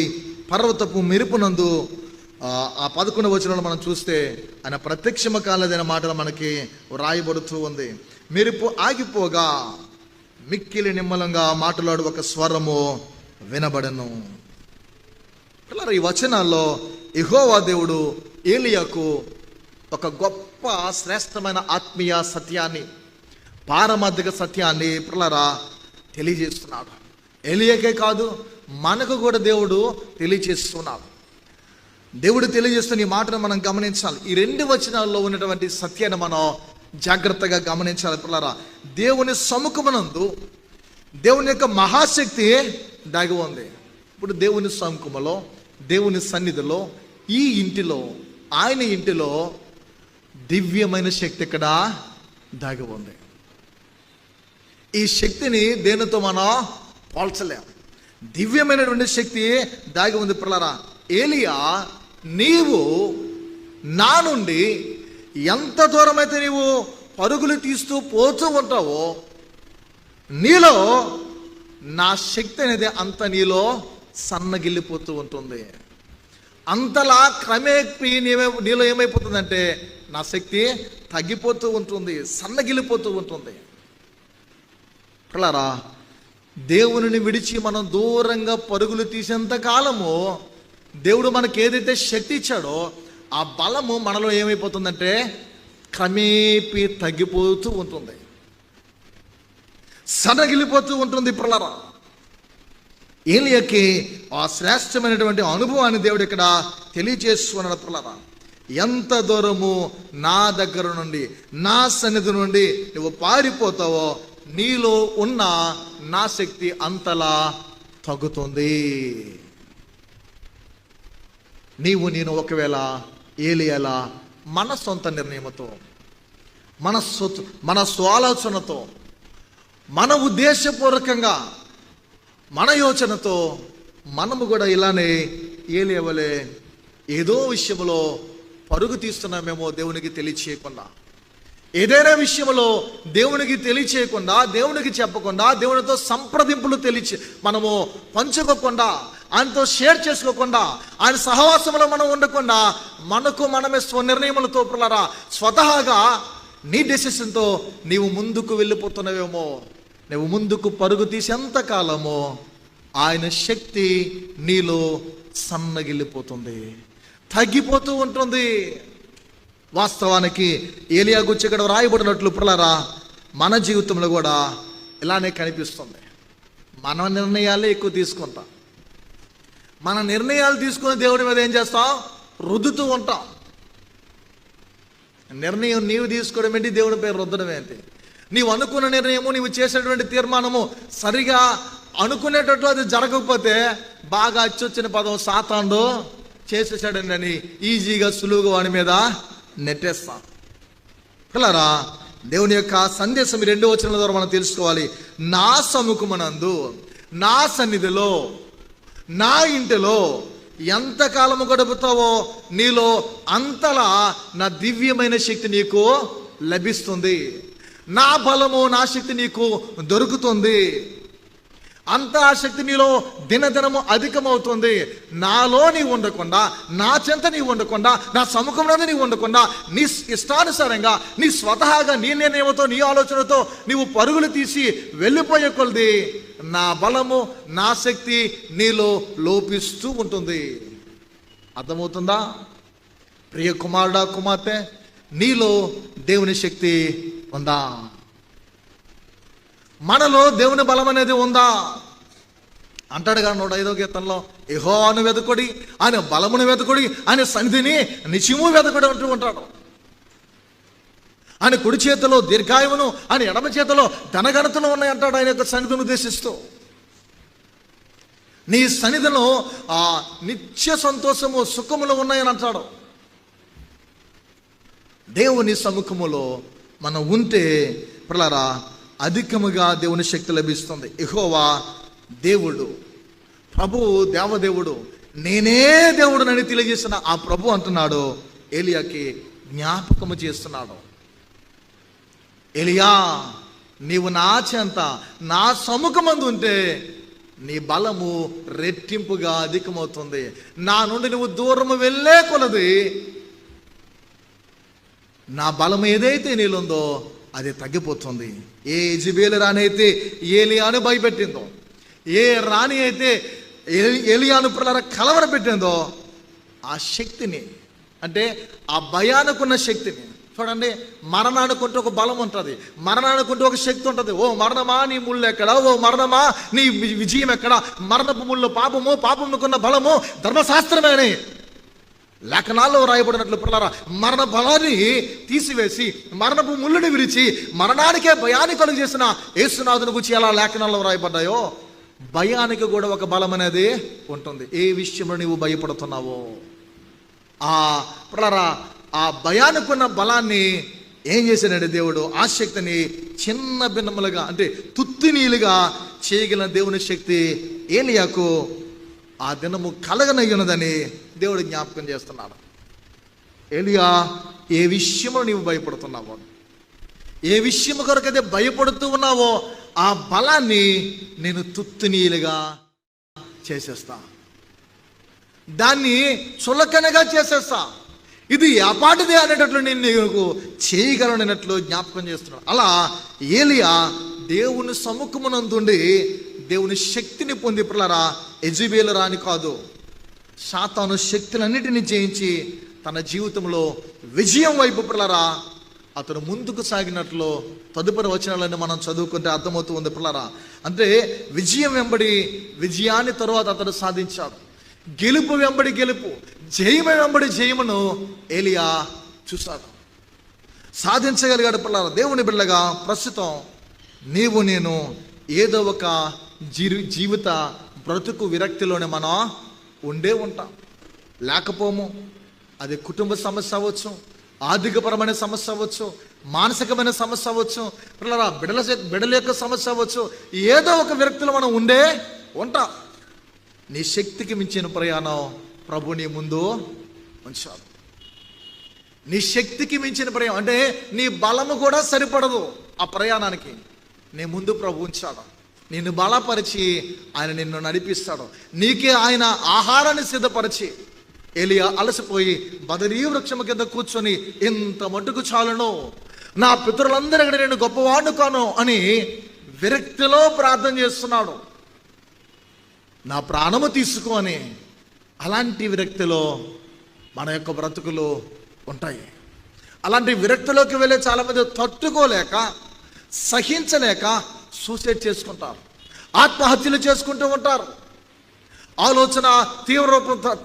పర్వతపు మెరుపునందు, ఆ 11వ వచనంలో మనం చూస్తే ఆయన ప్రత్యక్షమ కాలేదైన మాటలు మనకి వ్రాయబడుతూ ఉంది. మెరుపు ఆగిపోగా మిక్కిలి నిమ్మలంగా మాట్లాడు ఒక స్వరము వినబడను. పిల్లలు, ఈ వచనాల్లో యెహోవా దేవుడు ఏలియాకు ఒక గొప్ప శ్రేష్టమైన ఆత్మీయ సత్యాన్ని, పారమార్థిక సత్యాన్ని పిల్లరా తెలియజేస్తున్నాడు. ఏలియాకే కాదు, మనకు కూడా దేవుడు తెలియజేస్తున్నాడు. దేవుడు తెలియజేస్తున్న ఈ మాటను మనం గమనించాలి. ఈ 2 వచనాల్లో ఉన్నటువంటి సత్యాన్ని మనం జాగ్రత్తగా గమనించాలి. పిల్లరా, దేవుని సముఖమునందు దేవుని యొక్క మహాశక్తి దాగి ఉంది. ఇప్పుడు దేవుని సముఖములో, దేవుని సన్నిధిలో, ఈ ఇంటిలో, ఆయన ఇంటిలో దివ్యమైన శక్తి ఇక్కడ దాగి ఉంది. ఈ శక్తిని దేనితో మనం పోల్చలేం. దివ్యమైనటువంటి శక్తి దాగి ఉంది. పిల్లరా, ఏలియా, నీవు నా నుండి ఎంత దూరమైతే నీవు పరుగులు తీస్తూ పోతూ ఉంటావో, నీలో నా శక్తి అనేది అంత నీలో సన్నగిల్లిపోతూ ఉంటుంది. అంతలా క్రమేపీ నీలో ఏమైపోతుందంటే నా శక్తి తగ్గిపోతూ ఉంటుంది, సన్నగిల్లిపోతూ ఉంటుంది. పిల్లరా, దేవునిని విడిచి మనం దూరంగా పరుగులు తీసేంత కాలము దేవుడు మనకి ఏదైతే శక్తి ఇచ్చాడో ఆ బలము మనలో ఏమైపోతుందంటే క్రమేపీ తగ్గిపోతూ ఉంటుంది, సన్నగిల్లిపోతూ ఉంటుంది. పిల్లరా, ఏలియాకి ఆ శ్రేష్టమైనటువంటి అనుభవాన్ని దేవుడు ఇక్కడ తెలియజేస్తున్నాడు. పిల్లరా, ఎంత దూరము నా దగ్గర నుండి, నా సన్నిధి నుండి నువ్వు పారిపోతావో నీలో ఉన్న నా శక్తి అంతలా తగ్గుతుంది. నేను ఒకవేళ ఏలియాలా మన సొంత నిర్ణయంతో, మన స్వాలోచనతో, మన ఉద్దేశపూర్వకంగా మన యోచనతో మనము కూడా ఇలానే ఏలేవలే ఏదో విషయంలో పరుగు తీస్తున్నామేమో దేవునికి తెలియచేయకుండా, ఏదైనా విషయంలో దేవునికి తెలియచేయకుండా, దేవునికి చెప్పకుండా, దేవునితో సంప్రదింపులు మనము పంచుకోకుండా, ఆయనతో షేర్ చేసుకోకుండా, ఆయన సహవాసంలో మనం ఉండకుండా, మనకు మనమే స్వనిర్ణయములతో పిల్లరా స్వతహాగా నీ డెసిషన్తో నీవు ముందుకు వెళ్ళిపోతున్నావేమో. నువ్వు ముందుకు పరుగు తీసేంతకాలమో ఆయన శక్తి నీలో సన్నగిల్లిపోతుంది, తగ్గిపోతూ ఉంటుంది. వాస్తవానికి ఏలియా గురించి ఇక్కడ రాయబడినట్లు పిల్లరా మన జీవితంలో కూడా ఇలానే కనిపిస్తుంది. మన నిర్ణయాలే ఎక్కువ తీసుకుంటాం. మన నిర్ణయాలు తీసుకుని దేవుడి మీద ఏం చేస్తాం? రుద్దుతూ ఉంటాం. నిర్ణయం నీవు తీసుకోవడం ఏంటి, దేవుడి పేరు రుద్దడం ఏంటి? నీవు అనుకున్న నిర్ణయము, నీవు చేసేటువంటి తీర్మానము సరిగా అనుకునేటట్లు అది జరగకపోతే బాగా అచ్చొచ్చిన పదం సాతానుడు చేసేసాడండి అని ఈజీగా సులువుగా వాడి మీద నెట్టేస్తాం. పిల్లరా దేవుని యొక్క సందేశం 2వ వచనం ద్వారా మనం తెలుసుకోవాలి. నా సముఖమునందు, నా సన్నిధిలో, నా ఇంటిలో ఎంతకాలము గడుపుతావో నీలో అంతలా నా దివ్యమైన శక్తి నీకు లభిస్తుంది. నా బలము, నా శక్తి నీకు దొరుకుతుంది. అంత శక్తి నీలో దినదినము అధికమవుతుంది. నాలో నీవు ఉండకుండా, నా చెంత నీవు ఉండకుండా, నా సముఖంలో నీవు ఉండకుండా, నీ ఇష్టానుసారంగా, నీ స్వతహాగా, నీ నిర్ణయంతో, నీ ఆలోచనతో నీవు పరుగులు తీసి వెళ్ళిపోయే కొలది నా బలము, నా శక్తి నీలో లోపిస్తూ ఉంటుంది. అర్థమవుతుందా? ప్రియ కుమారుడా, కుమార్తె, నీలో దేవుని శక్తి ఉందా? మనలో దేవుని బలం అనేది ఉందా? అంటాడు కదా 105వ కీర్తనలో, యెహోవాను వెతుకుడి, ఆయన బలమును వెతుకుడి, ఆయన సన్నిధిని నిత్యము వెతుకుడి అంటూ ఉంటాడు. ఆయన కుడి చేతిలో దీర్ఘాయువును, ఆయన ఎడమ చేతిలో ధనగణతలు ఉన్నాయి అంటాడు ఆయన యొక్క సన్నిధిని ఉద్దేశిస్తూ. నీ సన్నిధిలో ఆ నిత్య సంతోషము, సుఖములు ఉన్నాయని అంటాడు. దేవుని సముఖములో మనం ఉంటే పిల్లరా అధికముగా దేవుని శక్తి లభిస్తుంది. యెహోవా దేవుడు, ప్రభువు, దేవదేవుడు, నేనే దేవుడునని తెలియజేసిన ఆ ప్రభు అంటున్నాడు, ఏలియాకి జ్ఞాపకము చేస్తున్నాడు. ఏలియా, నీవు నా చెంత, నా సముఖమందు ఉంటే నీ బలము రెట్టింపుగా అధికమవుతుంది. నా నుండి నువ్వు దూరము వెళ్ళే కొలది నా బలం ఏదైతే నీలుందో అది తగ్గిపోతుంది. ఏ యెజెబెలు రాణి అయితే ఏలియాను భయపెట్టిందో, ఏ రాణి అయితే ఏలియాను కలవరపెట్టిందో ఆ శక్తిని, అంటే ఆ భయానుకున్న శక్తిని చూడండి. మరణానుకుంటే ఒక బలం ఉంటుంది, మరణానుకుంటే ఒక శక్తి ఉంటుంది. ఓ మరణమా నీ ముళ్ళు ఎక్కడ, ఓ మరణమా నీ విజయం ఎక్కడ, మరణపు ముళ్ళు పాపము, పాపముకున్న బలము ధర్మశాస్త్రమే అని లేఖనాల్లో రాయబడినట్లు పిల్లరా మరణ బలాన్ని తీసివేసి, మరణపు ముళ్ళుని విరిచి, మరణానికే భయాన్ని కలుగు చేసిన యేసునాథుని గురించి ఎలా లేఖనాల్లో రాయబడ్డాయో, భయానికి కూడా ఒక బలం అనేది ఉంటుంది. ఏ విషయంలో నీవు భయపడుతున్నావో ఆ పిల్లరా ఆ భయానికున్న బలాన్ని ఏం చేశాడంటే దేవుడు, ఆ శక్తిని చిన్న భిన్నములుగా, అంటే తుత్తినీలుగా చేయగలిగిన దేవుని శక్తి ఏలియాకు ఆ దినము కలగనయ్యున్నదని దేవుడు జ్ఞాపకం చేస్తున్నాడు. ఏలియా, ఏ విషయంలో నీవు భయపడుతున్నావో, ఏ విషయం కొరకైతే భయపడుతూ ఉన్నావో ఆ బలాన్ని నేను తుత్తునీలుగా చేసేస్తా, దాన్ని చులకనగా చేసేస్తా, ఇది అపాటిదే అనేటట్లు నేను నీకు చేయగలనట్లు జ్ఞాపకం చేస్తున్నాను. అలా ఏలియా దేవుని సముఖమునందుండి దేవుని శక్తిని పొంది పిల్లరా యెజెబెలు రాణి కాదు, సాతాను శక్తులన్నిటిని జయించి తన జీవితంలో విజయం వైపు పిల్లరా అతను ముందుకు సాగినట్లు తదుపరి వచనాలన్నీ మనం చదువుకుంటే అర్థమవుతూ ఉంది పిల్లరా. అంటే విజయం వెంబడి విజయాన్ని తరువాత అతను సాధించాడు, గెలుపు వెంబడి గెలుపు, జయము వెంబడి జయమును ఏలియా చూశాడు, సాధించగలిగాడు పిల్లరా. దేవుని బిడ్డగా ప్రస్తుతం నీవు నేను ఏదో ఒక జీవిత బ్రతుకు విరక్తిలోనే మనం ఉండే ఉంటాం, లేకపోము. అది కుటుంబ సమస్య అవ్వచ్చు, ఆర్థికపరమైన సమస్య అవ్వచ్చు, మానసికమైన సమస్య అవ్వచ్చు, పిల్లల బిడ్డల యొక్క సమస్య అవ్వచ్చు. ఏదో ఒక విరక్తిలో మనం ఉంటాం. నీ శక్తికి మించిన ప్రయాణం ప్రభు నీ ముందు ఉంచాడు. నీ శక్తికి మించిన ప్రయాణం అంటే నీ బలము కూడా సరిపడదు ఆ ప్రయాణానికి. నీ ముందు ప్రభు ఉంచాడు. నిన్ను బలపరిచి ఆయన నిన్ను నడిపిస్తాడు. నీకే ఆయన ఆహారాన్ని సిద్ధపరిచి, ఏలియా అలసిపోయి బదరీ వృక్షము కింద కూర్చొని ఇంత మటుకు చాలును, నా పితరులందరికీ నేను గొప్పవాడు కాను అని విరక్తిలో ప్రార్థన చేస్తున్నాడు. నా ప్రాణము తీసుకో అని. అలాంటి విరక్తిలో మన యొక్క బ్రతుకులు ఉంటాయి. అలాంటి విరక్తిలోకి వెళ్ళే చాలామంది తట్టుకోలేక, సహించలేక సూసైడ్ చేసుకుంటారు, ఆత్మహత్యలు చేసుకుంటూ ఉంటారు. ఆలోచన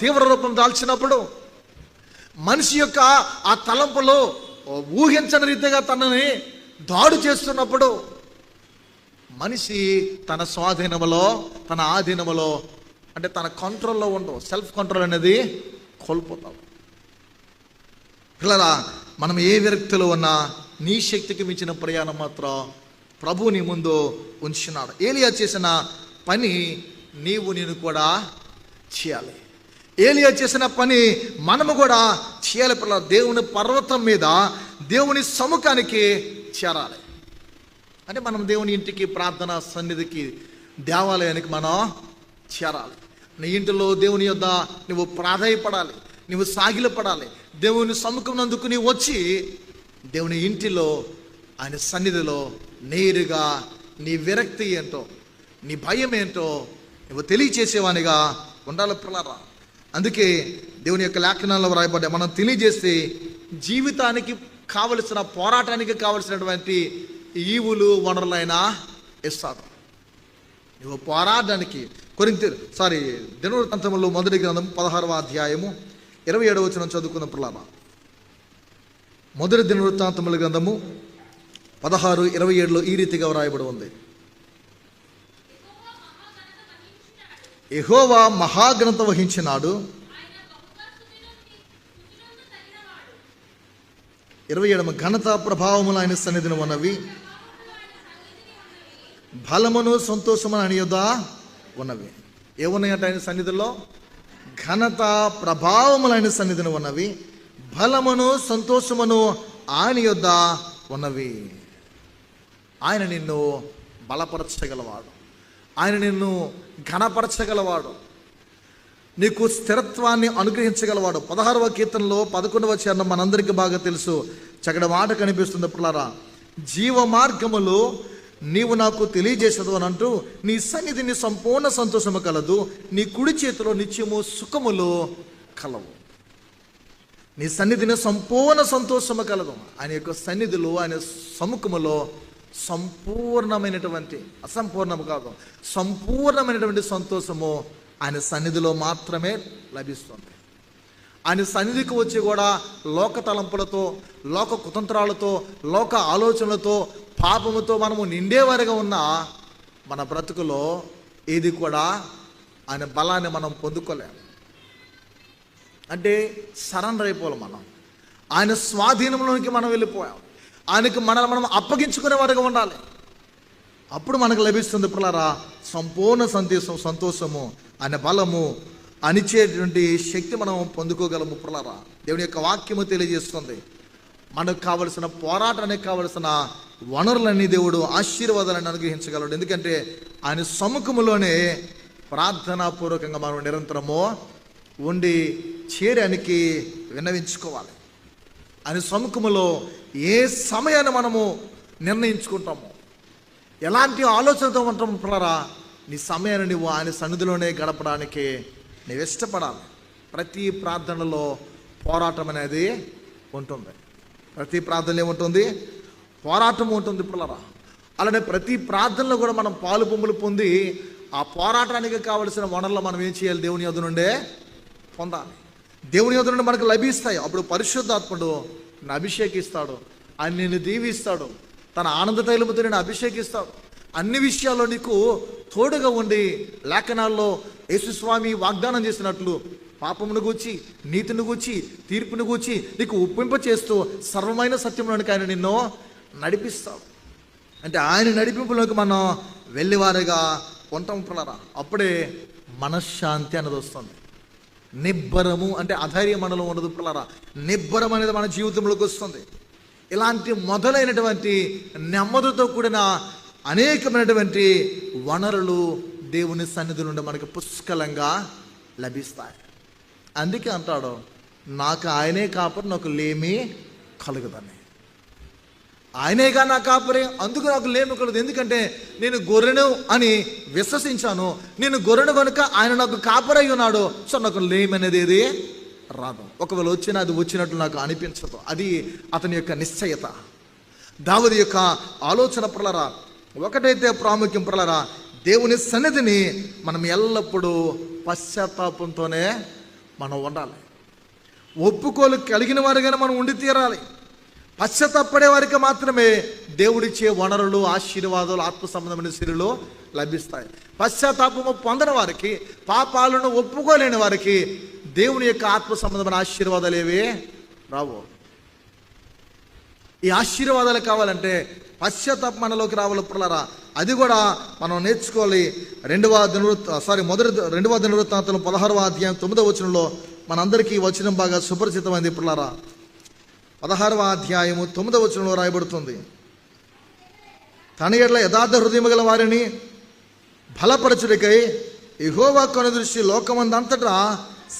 తీవ్ర రూపం దాల్చినప్పుడు, మనిషి యొక్క ఆ తలంపులో ఊహించని రీతిగా తనని దాడి చేస్తున్నప్పుడు, మనిషి తన స్వాధీనములో, తన ఆధీనములో, అంటే తన కంట్రోల్లో ఉండవు. సెల్ఫ్ కంట్రోల్ అనేది కోల్పోతాం. పిల్లరా, మనం ఏ విరక్తిలో ఉన్నా నీ శక్తికి మించిన ప్రయాణం మాత్రం ప్రభు నీ ముందు ఉంచున్నాడు. ఏలియా చేసిన పని నేను కూడా చేయాలి. ఏలియా చేసిన పని మనము కూడా చేయాలి. పిల్లల, దేవుని పర్వతం మీద దేవుని సముఖానికి చేరాలి. అంటే మనం దేవుని ఇంటికి, ప్రార్థన సన్నిధికి, దేవాలయానికి మనం చేరాలి. నీ ఇంటిలో దేవుని యొద్ద నువ్వు ప్రాధాయపడాలి, నువ్వు సాగిలపడాలి. దేవుని సముఖం నందుకు నీవు వచ్చి దేవుని ఇంటిలో, ఆయన సన్నిధిలో నేరుగా నీ విరక్తి ఏంటో, నీ భయం ఏంటో నువ్వు తెలియచేసేవానిగా ఉండాలి పిల్లరా. అందుకే దేవుని యొక్క లేఖనాల్లో రాయబడ్డా, మనం తెలియజేస్తే జీవితానికి కావలసిన, పోరాటానికి కావలసినటువంటి ఈవులు, వనరులైనా ఇస్తాడు. నువ్వు పోరాటానికి దినవృత్తాంతములు మొదటి గ్రంథం 16వ అధ్యాయము 27వ వచనం చదువుకున్న పిల్లరా. మొదటి దినవృత్తాంతముల గ్రంథము 16:27లో ఈ రీతిగా వ్రాయబడి ఉంది. యెహోవా మహాఘనత వహించినాడు, 27 ఘనత ప్రభావములు ఆయన సన్నిధిని ఉన్నవి, బలమును సంతోషమును ఆయన యొద్ద ఉన్నవి. ఏమున్నాయంటే ఆయన సన్నిధిలో? ఘనత ప్రభావములు ఆయన సన్నిధిని ఉన్నవి, బలమును సంతోషమును ఆయన యొద్ద ఉన్నవి. ఆయన నిన్ను బలపరచగలవాడు, ఆయన నిన్ను ఘనపరచగలవాడు, నీకు స్థిరత్వాన్ని అనుగ్రహించగలవాడు. 16వ కీర్తనలో 11వ చరణం మనందరికీ బాగా తెలుసు. చక్కటి మాట కనిపిస్తుంది పిల్లరా. జీవ మార్గములు నీవు నాకు తెలియజేసదు అని అంటూ, నీ సన్నిధిని సంపూర్ణ సంతోషము కలదు, నీ కుడి చేతిలో నిత్యము సుఖములు కలవు. నీ సన్నిధిని సంపూర్ణ సంతోషము కలదు. ఆయన యొక్క సన్నిధిలో, ఆయన సముఖములో సంపూర్ణమైనటువంటి, అసంపూర్ణము కాదు, సంపూర్ణమైనటువంటి సంతోషము ఆయన సన్నిధిలో మాత్రమే లభిస్తుంది. ఆయన సన్నిధికి వచ్చి కూడా లోక తలంపులతో, లోక కుతంత్రాలతో, లోక ఆలోచనలతో, పాపముతో మనము నిండేవారిగా ఉన్న మన బ్రతుకులో ఏది కూడా ఆయన బలాన్ని మనం పొందుకోలేము. అంటే సరెండర్ అయిపోవాలి. మనం ఆయన స్వాధీనంలోనికి మనం వెళ్ళిపోయాం. ఆయనకి మనల్ని మనం అప్పగించుకునే వారిగా ఉండాలి. అప్పుడు మనకు లభిస్తుంది పిల్లరా సంపూర్ణ సంతోషము, ఆయన బలము, అనిచేటువంటి శక్తి మనం పొందుకోగలము పిల్లరా. దేవుని యొక్క వాక్యము తెలియజేస్తుంది, మనకు కావలసిన, పోరాటానికి కావలసిన వనరులన్నీ దేవుడు ఆశీర్వాదాలను అనుగ్రహించగలడు. ఎందుకంటే ఆయన సముఖములోనే ప్రార్థనాపూర్వకంగా మనం నిరంతరము ఉండి చేరానికి విన్నవించుకోవాలి. ఆయన సముఖములో ఏ సమయాన్ని మనము నిర్ణయించుకుంటాము, ఎలాంటి ఆలోచనతో ఉంటాము పిల్లరా, నీ సమయాన్ని నువ్వు ఆయన సన్నిధిలోనే గడపడానికి నువ్వు ఇష్టపడాలి. ప్రతి ప్రార్థనలో పోరాటం అనేది ఉంటుంది. ప్రతి ప్రార్థనలో ఏముంటుంది? పోరాటం ఉంటుంది పిల్లరా. అలానే ప్రతి ప్రార్థనలో కూడా మనం పాలు పొమ్ములు పొంది ఆ పోరాటానికి కావలసిన వనరులు మనం ఏం చేయాలి? దేవుని యొద్ద నుండే పొందాలి. దేవుని యొద్ద నుండి మనకు లభిస్తాయి. అప్పుడు పరిశుద్ధాత్ముడు నిన్ను అభిషేకిస్తాడు, ఆయన నిన్ను దీవిస్తాడు, తన ఆనంద తైలముతో నేను అభిషేకిస్తాడు. అన్ని విషయాల్లో నీకు తోడుగా ఉండి, లేఖనాల్లో యేసుస్వామి వాగ్దానం చేసినట్లు పాపమును గూర్చి, నీతిని గూర్చి, తీర్పును గూర్చి నీకు ఒప్పింప చేస్తూ సర్వమైన సత్యంలోనికి ఆయన నిన్ను నడిపిస్తాడు. అంటే ఆయన నడిపింపులోకి మనం వెళ్ళేవారుగా ఉంటాం పిల్లరా. అప్పుడే మనశ్శాంతి అనేది వస్తుంది. నిబ్బరము అంటే అధైర్యం మనలో ఉండదు పిల్లరా. నిబ్బరం అనేది మన జీవితంలోకి వస్తుంది. ఇలాంటి మొదలైనటువంటి నెమ్మదితో కూడిన అనేకమైనటువంటి వనరులు దేవుని సన్నిధి నుండి మనకి పుష్కలంగా లభిస్తాయి. అందుకే అంటాడు, నాకు ఆయనే కాపరి, నాకు లేమి కలుగుదని. ఆయనేగా నా కాపరి, అందుకు నాకు లేమి కలదు. ఎందుకంటే నేను గొర్రెను అని విశ్వసించాను. నేను గొర్రెను కనుక ఆయన నాకు కాపరై ఉన్నాడు. సో నాకు లేమి అనేది ఏది రాదు. ఒకవేళ వచ్చినా అది వచ్చినట్లు నాకు అనిపించదు. అది అతని యొక్క నిశ్చయత. దావీదు యొక్క ఆలోచన ప్రలరా. ఒకటైతే ప్రాముఖ్యం ప్రలరా, దేవుని సన్నిధిని మనం ఎల్లప్పుడూ పశ్చాత్తాపంతోనే మనం ఉండాలి. ఒప్పుకోలు కలిగిన వారిగానే మనం ఉండి తీరాలి. పశ్చాత్తాపడే వారికి మాత్రమే దేవుడిచ్చే వనరులు, ఆశీర్వాదాలు, ఆత్మ సంబంధమైన సిరులు లభిస్తాయి. పశ్చాత్తాపము పొందని వారికి, పాపాలను ఒప్పుకోలేని వారికి దేవుని యొక్క ఆత్మ సంబంధమైన ఆశీర్వాదాలు ఏవి రావు. ఈ ఆశీర్వాదాలు కావాలంటే పశ్చాత్తాపం మనలోకి రావాలి పిల్లరా. అది కూడా మనం నేర్చుకోవాలి. 2వ దినవృత్తాంతం 16వ అధ్యాయం 9వ వచనంలో మనందరికీ వచనం బాగా సుపరిచితమైంది పిల్లరా. 16వ అధ్యాయము 9వ వచనంలో రాయబడుతుంది, తన ఎడల యథార్థ హృదయం గల వారిని బలపరచుడికై యెహోవా కనుదృష్టి లోకమందంతటా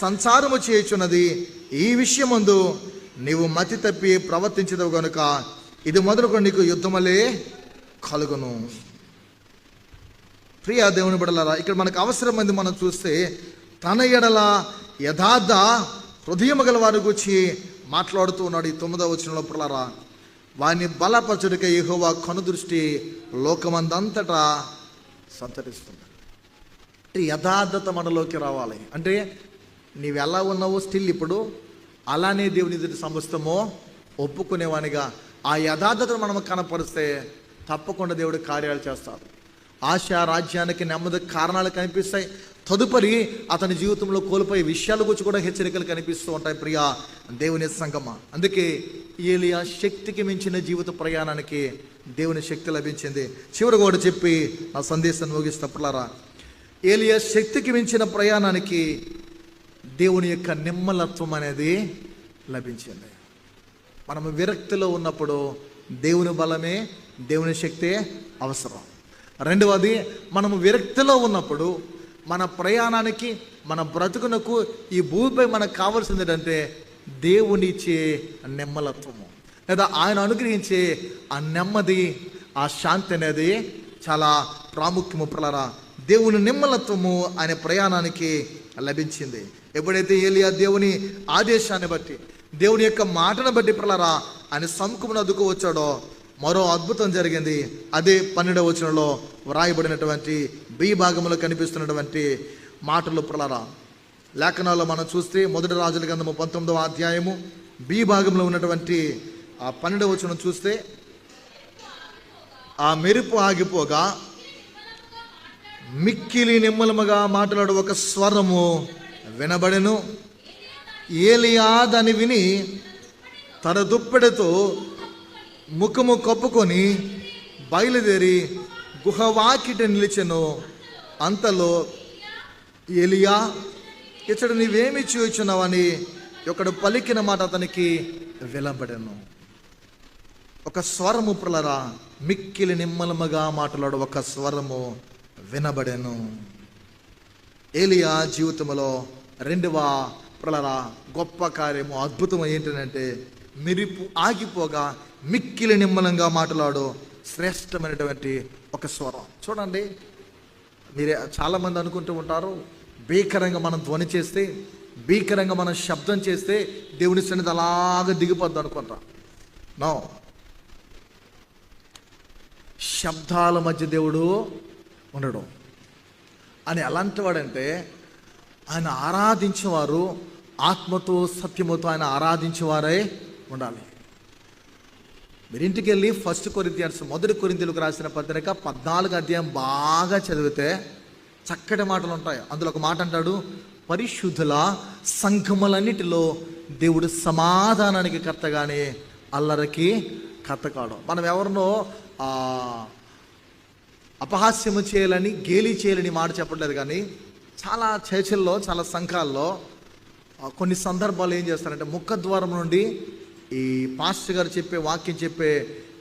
సంచారము చేయుచున్నది. ఈ విషయమందు నీవు మతి తప్పి ప్రవర్తించదవు గనుక ఇది మొదలుకొని నీకు యుద్ధమలే కలుగును. ప్రియా దేవుని బిడ్డలారా, ఇక్కడ మనకు అవసరమైంది మనం చూస్తే, తన ఎడల యథార్థ హృదయం గల వారి గురించి మాట్లాడుతూ ఉన్నాడు. ఈ 9వ వచనంలో పిల్లరా, వారిని బలపరచుడికై యెహోవా కనుదృష్టి లోకమందంతటా సంచరిస్తుంది. యథార్థత మనలోకి రావాలి. అంటే నీవు ఎలా ఉన్నావో స్టిల్ ఇప్పుడు అలానే దేవుని ఎదుటి సమస్తమో ఒప్పుకునేవానిగా ఆ యథార్థతను మనం కనపరిస్తే తప్పకుండా దేవుడు కార్యాలు చేస్తాడు. ఆశ రాజ్యానికి నెమ్మది కారణాలు కనిపిస్తాయి. తదుపరి అతని జీవితంలో కోల్పోయే విషయాల గురించి కూడా హెచ్చరికలు కనిపిస్తూ ఉంటాయి. ప్రియా దేవుని సంగమా, అందుకే ఏలియా శక్తికి మించిన జీవిత ప్రయాణానికి దేవుని శక్తి లభించింది. చివరి కూడా చెప్పి నా సందేశాన్ని ముగిస్తున్నప్పులారా, ఏలియా శక్తికి మించిన ప్రయాణానికి దేవుని యొక్క నిమ్మలత్వం అనేది లభించింది. మనము విరక్తిలో ఉన్నప్పుడు దేవుని బలమే, దేవుని శక్తే అవసరం. రెండవది, మనము విరక్తిలో ఉన్నప్పుడు మన ప్రయాణానికి, మన బ్రతుకునకు, ఈ భూమిపై మనకు కావాల్సింది ఏంటంటే దేవునిచ్చే నిమ్మలత్వము, లేదా ఆయన అనుగ్రహించే ఆ నెమ్మది, ఆ శాంతి అనేది చాలా ప్రాముఖ్యము. ప్రలరా, దేవుని నిమ్మలత్వము ఆయన ప్రయాణానికి లభించింది. ఎప్పుడైతే ఏలియా దేవుని ఆదేశాన్ని బట్టి, దేవుని యొక్క మాటను బట్టి ప్రలరా ఆయన సముఖమును అద్దుకు వచ్చాడో మరో అద్భుతం జరిగింది. అదే 12వ వచనంలో వ్రాయబడినటువంటి బి భాగంలో కనిపిస్తున్నటువంటి మాటలు ప్రలరా. లేఖనాల్లో మనం చూస్తే 1 రాజుల గ్రంథము 19వ అధ్యాయము బి భాగంలో ఉన్నటువంటి ఆ 12వ వచనం చూస్తే, ఆ మెరుపు ఆగిపోగా మిక్కిలి నిమ్మలముగా మాట్లాడు ఒక స్వరము వినబడెను. ఏలియా దాన్ని విని తన దుప్పెడతో ముఖము కప్పుకొని బయలుదేరి గుహవాకిట నిలిచెను. అంతలో ఏలియా, ఇతడు నీవేమి చూచున్నావని ఒకడు పలికిన మాట అతనికి వినబడెను. ఒక స్వరము ప్రలరా, మిక్కిలి నిమ్మలముగా మాట్లాడు ఒక స్వరము వినబడెను. ఏలియా జీవితంలో 2వ ప్రలరా గొప్ప కార్యము, అద్భుతం ఏంటంటే మెరుపు ఆగిపోగా మిక్కిలి నిమ్మలంగా మాట్లాడు శ్రేష్టమైనటువంటి ఒక స్వరం. చూడండి, మీరే చాలామంది అనుకుంటూ ఉంటారు, భీకరంగా మనం ధ్వని చేస్తే, భీకరంగా మనం శబ్దం చేస్తే దేవుని సన్నిధి అలాగ దిగిపోద్ది అనుకుంటా. నో, శబ్దాల మధ్య దేవుడు ఉండడు అని ఎలాంటి వాడంటే, ఆయన ఆరాధించేవారు ఆత్మతో సత్యముతో ఆయన ఆరాధించేవారై ఉండాలి. మీరు ఇంటికి వెళ్ళి 1 కొరింథీయులకు రాసిన పత్రిక 14వ అధ్యాయం బాగా చదివితే చక్కటి మాటలు ఉంటాయి. అందులో ఒక మాట అంటాడు, పరిశుద్ధుల సంఘములన్నిటిలో దేవుడు సమాధానానికి కర్త కానీ అల్లరికి కర్త కాడు. మనం ఎవరినో అపహాస్యము చేయాలని, గేలి చేయాలని మాట చెప్పట్లేదు. కానీ చాలా చర్చల్లో, చాలా సంఘాల్లో కొన్ని సందర్భాలు ఏం చేస్తారంటే ముఖద్వారం నుండి ఈ పాస్టర్ గారు చెప్పే వాక్యం చెప్పే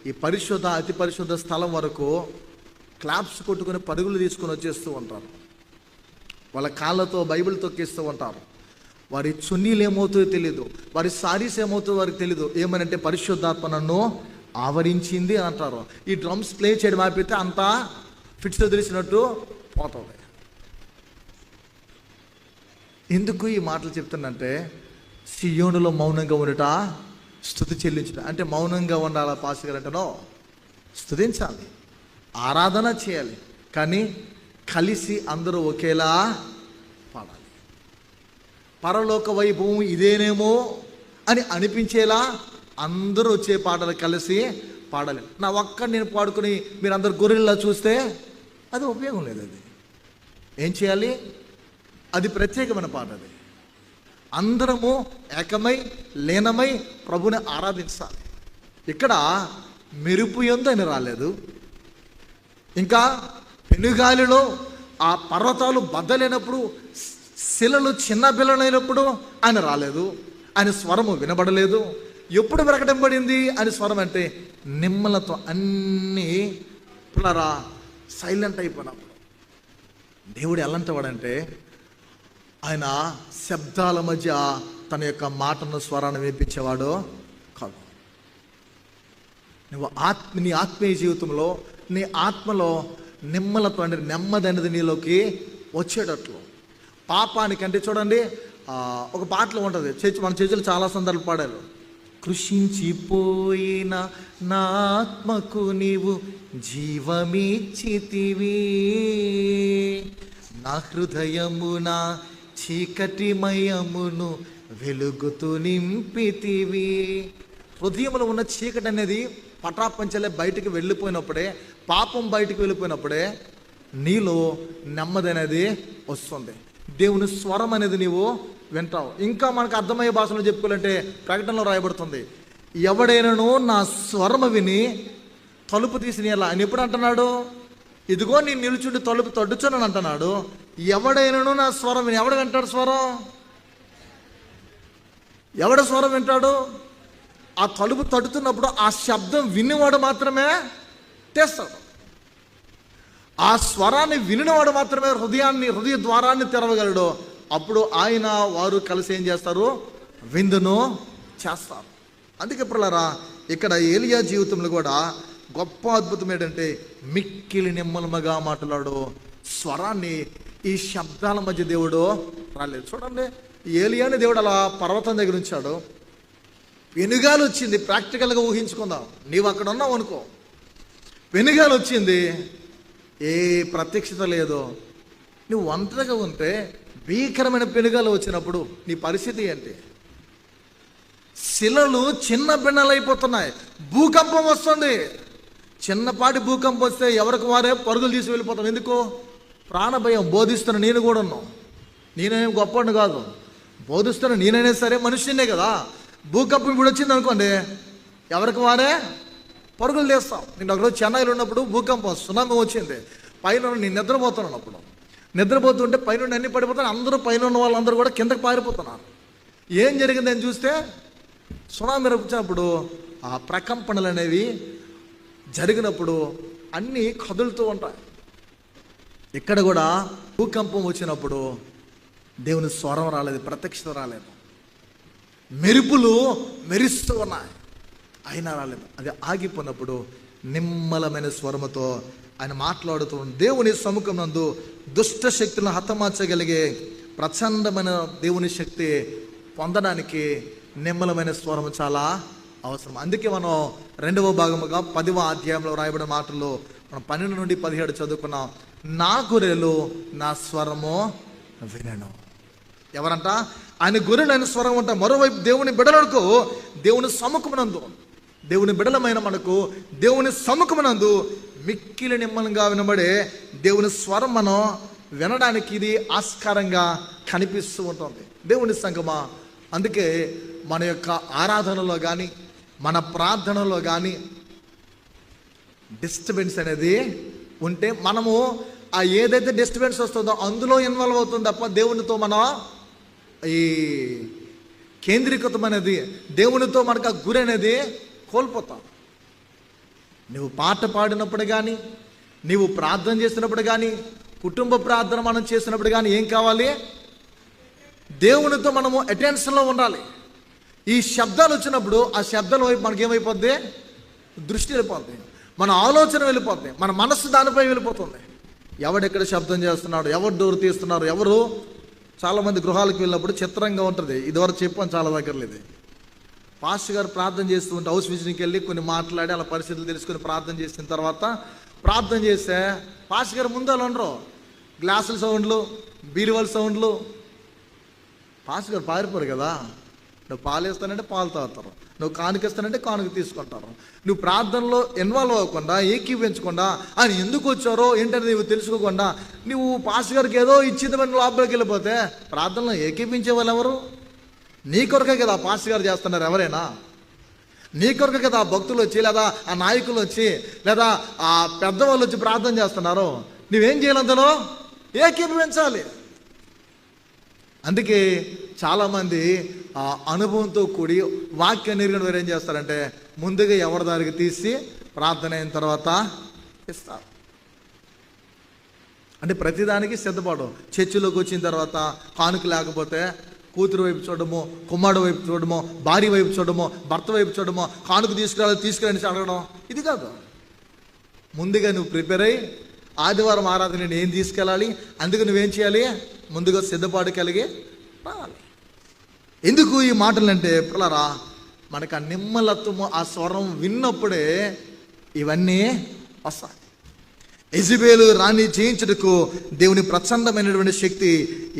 ఈ పరిశుద్ధ, అతి పరిశుద్ధ స్థలం వరకు క్లాప్స్ కొట్టుకుని పరుగులు తీసుకొని వచ్చేస్తూ ఉంటారు. వాళ్ళ కాళ్ళతో బైబిల్ తొక్కిస్తూ ఉంటారు. వారి చున్నీలు ఏమవుతుందో తెలీదు, వారి సారీస్ ఏమవుతుందో వారికి తెలీదు. ఏమనంటే పరిశుద్ధాత్మ నన్ను ఆవరించింది అని అంటారు. ఈ డ్రమ్స్ ప్లే చేయడం ఆపితే అంతా ఫిట్స్ తెలిసినట్టు పోతుంది. ఎందుకు ఈ మాటలు చెప్తున్నంటే, సియోనులో మౌనంగా ఉండట స్తుతి చెల్లించడం అంటే మౌనంగా ఉండాలా పాస్టర్ గారు అంటేనో, స్తుతించాలి, ఆరాధన చేయాలి, కానీ కలిసి అందరూ ఒకేలా పాడాలి. పరలోక వైభవం ఇదేనేమో అని అనిపించేలా అందరూ వచ్చే పాటలు కలిసి పాడాలి. నా ఒక్క నేను పాడుకుని మీరు అందరు గొర్రెల్లా చూస్తే అది ఉపయోగం లేదు. అది ఏం చేయాలి? అది ప్రత్యేకమైన పాట. అది అందరము ఏకమై లీనమై ప్రభుని ఆరాధించాలి. ఇక్కడ మెరుపు యందు ఆయన రాలేదు, ఇంకా పెనుగాలిలో ఆ పర్వతాలు బద్దలైనప్పుడు, శిలలు చిన్న బిల్లలైనప్పుడు ఆయన రాలేదు. ఆయన స్వరము వినబడలేదు. ఎప్పుడు ప్రకటింపబడింది ఆయన స్వరం అంటే నిమ్మలతో అన్నీ పులరా సైలెంట్ అయిపోయినప్పుడు. దేవుడు ఎలాంటివాడంటే ఆయన శబ్దాల మధ్య తన యొక్క మాటను, స్వరాన్ని వినిపించేవాడు కాదు. నువ్వు నీ ఆత్మీయ జీవితంలో, నీ ఆత్మలో నిమ్మలతో అంటే నెమ్మది అనేది నీలోకి వచ్చేటట్లు. పాపానికంటే చూడండి, ఒక పాటలో ఉంటుంది, మన చర్చలు చాలా సందర్భాలు పాడారు. కృషించిపోయిన నా ఆత్మకు నీవు జీవమిచ్చితివి, నా హృదయమున చీకటిమయమును వెలుగుతూ నింపితివి. హృదయంలో ఉన్న చీకటి అనేది పటాపంచలే బయటికి వెళ్ళిపోయినప్పుడే, పాపం బయటికి వెళ్ళిపోయినప్పుడే నీలో నెమ్మది అనేది వస్తుంది. దేవుని స్వరం అనేది నీవు వింటావు. ఇంకా మనకు అర్థమయ్యే భాషలో చెప్పుకోవాలంటే ప్రకటనలో రాయబడుతుంది, ఎవడైనాను నా స్వరము విని తలుపు తీసి ఎలా ఆయన ఎప్పుడు అంటున్నాడు? ఇదిగో నేను నిలుచుండి తలుపు తడ్డుచున్నాను అంటున్నాడు. ఎవడైనాను నా స్వరం విని, ఎవడు వింటాడు స్వరం? ఎవడ స్వరం వింటాడు? ఆ తలుపు తడుతున్నప్పుడు ఆ శబ్దం వినివాడు మాత్రమే తెస్తాడు. ఆ స్వరాన్ని వినినవాడు మాత్రమే హృదయ ద్వారాన్ని తెరవగలడు. అప్పుడు ఆయన వారు కలిసి ఏం చేస్తారు? విందును చేస్తారు. అందుకే పిల్లరా, ఇక్కడ ఏలియా జీవితంలో కూడా గొప్ప అద్భుతం ఏంటంటే మిక్కిలి నిమ్మలముగా మాట్లాడు స్వరాన్ని ఈ శబ్దాల మధ్య దేవుడు రాలేదు. చూడండి, ఏలియాని దేవుడు అలా పర్వతం దగ్గర ఉంచాడు. వెనుగాలు వచ్చింది. ప్రాక్టికల్గా ఊహించుకుందాం, నీవు అక్కడ ఉన్నావు అనుకో, వెనుగాలు వచ్చింది, ఏ ప్రత్యక్షత లేదు, నువ్వు ఒంటరిగా ఉంటే భీకరమైన పెనుగాలు వచ్చినప్పుడు నీ పరిస్థితి ఏంటి? శిలలు చిన్న బిన్నలైపోతున్నాయి, భూకంపం వస్తుంది. చిన్నపాటి భూకంపం వస్తే ఎవరికి వారే పరుగులు తీసి వెళ్ళిపోతాం. ఎందుకు? ప్రాణభయం. బోధిస్తున్న నేను కూడా ఉన్నాను, నేనేం గొప్పవాడిని కాదు, బోధిస్తున్న నేనైనా సరే మనుషునే కదా. భూకంపం ఇప్పుడు వచ్చింది అనుకోండి, ఎవరికి వారే పరుగులు తీస్తాం. నేను ఒకరోజు చెన్నైలో ఉన్నప్పుడు భూకంపం, సునామీ వచ్చింది. పైన నేను నిద్రపోతున్నాను. నిద్రపోతుంటే పైన అన్ని పడిపోతాను, అందరూ పైన ఉన్న వాళ్ళందరూ కూడా కిందకి పారిపోతున్నారు. ఏం జరిగిందని చూస్తే సునామీ వచ్చినప్పుడు ఆ ప్రకంపనలు అనేవి జరిగినప్పుడు అన్నీ కదులుతూ ఉంటాయి. ఇక్కడ కూడా భూకంపం వచ్చినప్పుడు దేవుని స్వరం రాలేదు, ప్రత్యక్షత రాలేదు. మెరుపులు మెరుస్తూ ఉన్నాయి, అయినా రాలేదు. అది ఆగిపోయినప్పుడు నిమ్మలమైన స్వరముతో ఆయన మాట్లాడుతూ దేవుని సముఖం నందు దుష్ట శక్తులను హతమార్చగలిగే ప్రచండమైన దేవుని శక్తి పొందడానికి నిమ్మలమైన స్వరం చాలా అవసరం. అందుకే మనం 2వ భాగముగా 10వ అధ్యాయంలో రాయబడిన మాటల్లో మనం 12 నుండి 17 చదువుకున్నాం. నా గొర్రెలు నా స్వరము వినను. ఎవరంట? ఆయన గొర్రెలు ఆయన స్వరం అంట. మరోవైపు దేవుని బిడలకు దేవుని సముఖమునందు, దేవుని బిడలమైన మనకు దేవుని సముఖమునందు మిక్కిలి నిమ్మలంగా వినబడే దేవుని స్వరం మనం వినడానికి ఇది ఆస్కారంగా కనిపిస్తూ ఉంటుంది. దేవుని సంగమా, అందుకే మన యొక్క ఆరాధనలో కానీ మన ప్రార్థనలో కానీ డిస్టర్బెన్స్ అనేది ఉంటే మనము ఆ ఏదైతే డిస్టర్బెన్స్ వస్తుందో అందులో ఇన్వాల్వ్ అవుతుంది తప్ప దేవునితో మనం ఈ కేంద్రీకృతం అనేది, దేవునితో మనకు ఆ గురి అనేది కోల్పోతాం. నువ్వు పాట పాడినప్పుడు కానీ, నీవు ప్రార్థన చేసినప్పుడు కానీ, కుటుంబ ప్రార్థన మనం చేసినప్పుడు కానీ ఏం కావాలి? దేవునితో మనము అటెన్షన్లో ఉండాలి. ఈ శబ్దాలు వచ్చినప్పుడు ఆ శబ్దాల వైపు మనకేమైపోద్ది? దృష్టి వెళ్ళిపోద్ది, మన ఆలోచన వెళ్ళిపోద్ది, మన మనస్సు దానిపై వెళ్ళిపోతుంది. ఎవడెక్కడ శబ్దం చేస్తున్నాడు, ఎవరు డోర్ తీస్తున్నారు, ఎవరు. చాలామంది గృహాలకు వెళ్ళినప్పుడు చిత్రంగా ఉంటుంది. ఇదివరకు చెప్పాను చాలా దగ్గరలో. ఇది పాస్టర్ గారు ప్రార్థన చేస్తూ ఉంటే హౌస్ విజిట్కి వెళ్ళి కొన్ని మాట్లాడి అలా పరిస్థితులు తెలుసుకొని ప్రార్థన చేసిన తర్వాత ప్రార్థన చేస్తే పాస్టర్ గారు ముందు అలా ఉండరు. గ్లాసుల సౌండ్లు, బీరువాల సౌండ్లు. పాస్టర్ గారు పారిపోరు కదా. నువ్వు పాలు వేస్తానంటే పాలు తాగుతారు, నువ్వు కానుకిస్తానంటే కానుక తీసుకుంటారు. నువ్వు ప్రార్థనలో ఇన్వాల్వ్ అవ్వకుండా, ఏకీవించకుండా ఆయన ఎందుకు వచ్చారో ఏంటని నువ్వు తెలుసుకోకుండా నువ్వు పాస్టర్ గారికి ఏదో ఇచ్చిందని లోపలికి వెళ్ళిపోతే ప్రార్థనలో ఏకీపించే వాళ్ళు ఎవరు? నీ కొరకే కదా పాస్టర్ గారు చేస్తున్నారు. ఎవరైనా నీ కొరకే కదా ఆ భక్తులు వచ్చి, లేదా ఆ నాయకులు వచ్చి, లేదా ఆ పెద్దవాళ్ళు వచ్చి ప్రార్థన చేస్తున్నారు. నువ్వేం చేయాలి? అందులో ఏకీభవించాలి. అందుకే చాలామంది ఆ అనుభవంతో కూడి వాక్య నిర్గణ ఏం చేస్తారంటే ముందుగా ఎవరి దారికి తీసి ప్రార్థన అయిన తర్వాత ఇస్తారు. అంటే ప్రతిదానికి సిద్ధపడడం. చర్చిలోకి వచ్చిన తర్వాత కానుక లేకపోతే కూతురు వైపు చూడడము, కుమారుడు వైపు చూడడము, భార్య వైపు చూడడము, భర్త వైపు చూడడము, కానుక తీసుకురండి అడగడం, ఇది కాదు. ముందుగా నువ్వు ప్రిపేర్ అయ్యి ఆదివారం ఆరాధన నేను ఏం తీసుకెళ్ళాలి, అందుకు నువ్వేం చేయాలి? ముందుగా సిద్ధపాటు కలిగి రావాలి. ఎందుకు ఈ మాటలు అంటే పిల్లరా, మనకు ఆ నిమ్మలత్వము, ఆ స్వరం విన్నప్పుడే ఇవన్నీ వస్తాయి. యెజబెలు రాణి జయించుటకు దేవుని ప్రచండమైనటువంటి శక్తి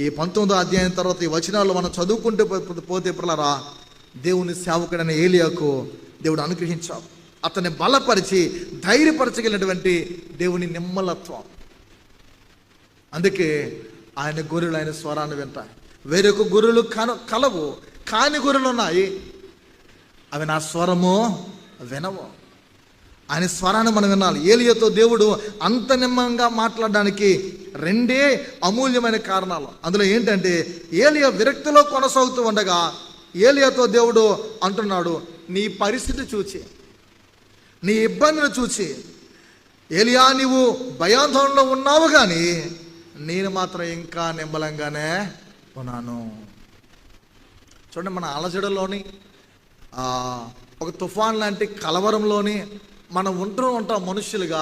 ఈ 19వ అధ్యాయం తర్వాత ఈ వచనాల్లో మనం చదువుకుంటూ పోతే పిల్లరా, దేవుని సేవకుడైన ఏలియాకు దేవుడు అనుగ్రహించాడు. అతన్ని బలపరిచి ధైర్యపరచగలిగినటువంటి దేవుని నిమ్మలత్వం. అందుకే ఆయన గొర్రెలు ఆయన స్వరాన్ని వింటాయి. వేరొక గొర్రెలు కలవు, కాని గొర్రెలు ఉన్నాయి, అవి నా స్వరము వినవు. ఆయన స్వరాన్ని మనం వినాలి. ఏలియాతో దేవుడు అంత నిమ్మంగా మాట్లాడడానికి రెండే అమూల్యమైన కారణాలు. అందులో ఏంటంటే ఏలియా విరక్తిలో కొనసాగుతూ ఉండగా ఏలియాతో దేవుడు అంటున్నాడు, నీ పరిస్థితి చూచి, నీ ఇబ్బందిని చూచి, ఏలియా నీవు భయాందోళనలో ఉన్నావు కానీ నేను మాత్రం ఇంకా నిమ్మలంగానే ఉన్నాను. చూడండి, మన అలజడలోని ఒక తుఫాన్ లాంటి కలవరంలోని మనం ఉంటాం మనుషులుగా.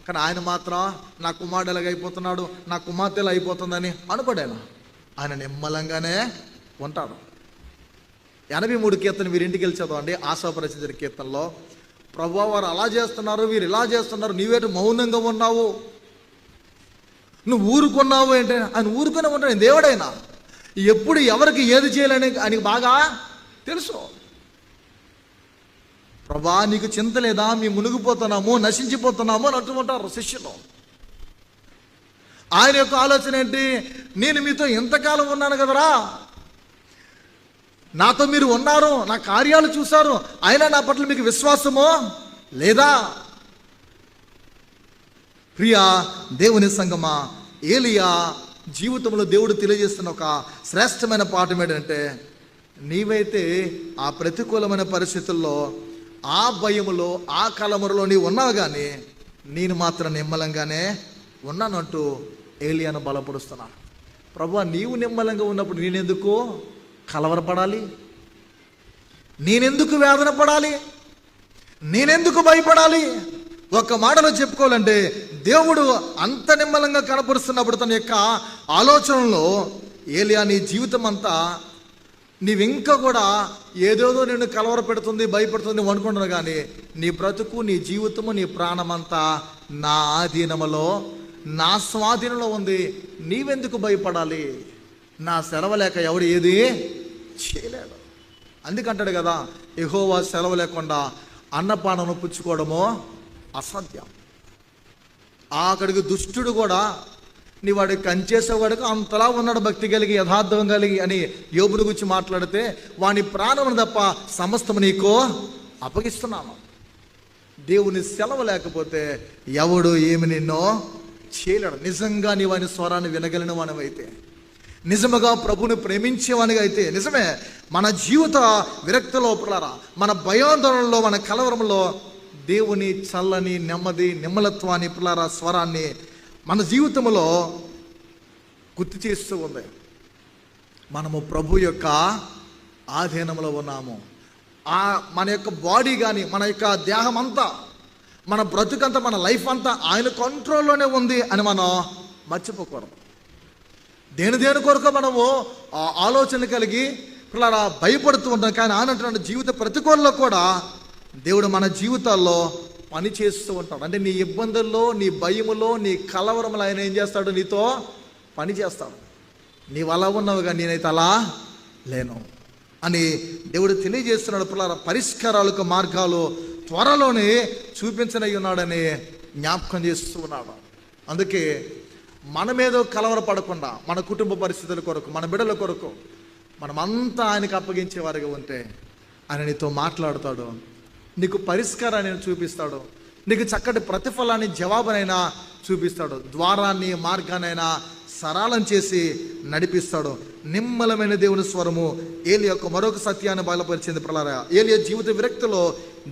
కానీ ఆయన మాత్రం నా కుమారుడు ఎలాగ అయిపోతున్నాడు, నా కుమార్తె ఎలా అయిపోతుందని అనుకోడేనా. ఆయన నిమ్మలంగానే ఉంటాడు. 83 కీర్తన మీరు ఇంటికి వెళ్ళి చదవండి. ఆశాపరిచిన కీర్తనలో ప్రభువా వారు అలా చేస్తున్నారు, వీరు ఇలా చేస్తున్నారు, నీవేంటి మౌనంగా ఉన్నావు, నువ్వు ఊరుకున్నావు ఏంటి? ఆయన ఊరుకునే ఉంటాడు. దేవుడైనా ఎప్పుడు ఎవరికి ఏది చేయాలని ఆయనకి బాగా తెలుసు. ప్రభా నీకు చింత లేదా, మేము మునిగిపోతున్నాము, నశించిపోతున్నాము అని అంటుంటారు శిష్యులు. ఆయన యొక్క ఆలోచన ఏంటి? నేను మీతో ఎంతకాలం ఉన్నాను కదరా, నాతో మీరు ఉన్నారు, నా కార్యాలు చూశారు, అయినా నా పట్ల మీకు విశ్వాసమో లేదా? ప్రియా దేవుని సంగమా, ఏలియా జీవితంలో దేవుడు తెలియజేస్తున్న ఒక శ్రేష్టమైన పాఠం ఏంటంటే, నీవైతే ఆ ప్రతికూలమైన పరిస్థితుల్లో, ఆ భయములో, ఆ కలమరలో నీవు ఉన్నావు, కానీ నేను మాత్రం నిమ్మలంగానే ఉన్నానంటూ ఏలియాను బలపరుస్తున్నాను. ప్రభువా నీవు నిమ్మలంగా ఉన్నప్పుడు నేనెందుకు కలవరపడాలి, నేనెందుకు వేదన పడాలి, నేనెందుకు భయపడాలి? ఒక్క మాటలో చెప్పుకోవాలంటే దేవుడు అంత నిమ్మలంగా కనపరుస్తున్నప్పుడు తన యొక్క ఆలోచనలో, ఏలియా నీ జీవితం అంతా నీవింకా కూడా ఏదేదో నిన్ను కలవర పెడుతుంది, భయపడుతుంది అనుకుంటున్నావు, కానీ నీ బ్రతుకు, నీ జీవితము, నీ ప్రాణమంతా నా ఆధీనములో, నా స్వాధీనంలో ఉంది. నీవెందుకు భయపడాలి? నా సెలవు లేక ఎవడు ఏది చేయలేడు. అందుకంటాడు కదా, యెహోవా సెలవు లేకుండా అన్నపానము పుచ్చుకోవడమో అసాధ్యం. అక్కడికి దుష్టుడు కూడా నీ వాడు కంచేసేవాడుకు అంతలా ఉన్నాడు, భక్తి కలిగి యథార్థం కలిగి అని యోబుని గురించి మాట్లాడితే, వాని ప్రాణం తప్ప సమస్తము నీకో అప్పగిస్తున్నాను. దేవుని సెలవు లేకపోతే ఎవడు ఏమి నిన్నో చేయలేడు. నిజంగా నీవు ఆయన స్వరాన్ని వినగలిగిన వానివైతే, నిజముగా ప్రభుని ప్రేమించేవానిగా అయితే, నిజమే మన జీవిత విరక్తిలో పిల్లరా, మన భయాందోళనలో, మన కలవరంలో దేవుని చల్లని నెమ్మది నిమ్మలత్వాన్ని పిల్లరా స్వరాన్ని మన జీవితంలో గుర్తు చేస్తూ ఉంది. మనము ప్రభు యొక్క ఆధీనంలో ఉన్నాము. మన యొక్క బాడీ కానీ, మన యొక్క దేహం అంతా, మన బ్రతుకంతా, మన లైఫ్ అంతా ఆయన కంట్రోల్లోనే ఉంది అని మనం మర్చిపోకూడదు. దేని కొరకు మనము ఆలోచన కలిగి పిల్లరా భయపడుతూ ఉంటాం. కానీ ఆయన జీవిత ప్రతికూలలో కూడా దేవుడు మన జీవితాల్లో పని చేస్తూ ఉంటాడు. అంటే నీ ఇబ్బందుల్లో, నీ భయములో, నీ కలవరంలో ఆయన ఏం చేస్తాడు? నీతో పని చేస్తాడు. నీవు అలా ఉన్నావుగా, నేనైతే అలా లేను అని దేవుడు తెలియజేస్తున్నాడు. పిల్లల పరిష్కారాలకు మార్గాలు త్వరలోనే చూపించనై ఉన్నాడని జ్ఞాపకం చేస్తూ ఉన్నాడు. అందుకే మనమేదో కలవరపడకుండా మన కుటుంబ పరిస్థితుల కొరకు, మన బిడ్డల కొరకు మనమంతా ఆయనకు అప్పగించేవారుగా ఉంటే ఆయన నీతో మాట్లాడతాడు, నీకు పరిష్కారాన్ని చూపిస్తాడు, నీకు చక్కటి ప్రతిఫలాన్ని, జవాబునైనా చూపిస్తాడు, ద్వారాన్ని, మార్గానైనా సరళం చేసి నడిపిస్తాడు. నిమ్మలమైన దేవుని స్వరము ఏలియా యొక్క మరొక సత్యాన్ని బయలుపరిచింది. ప్రలారా ఏలియా జీవిత విరక్తిలో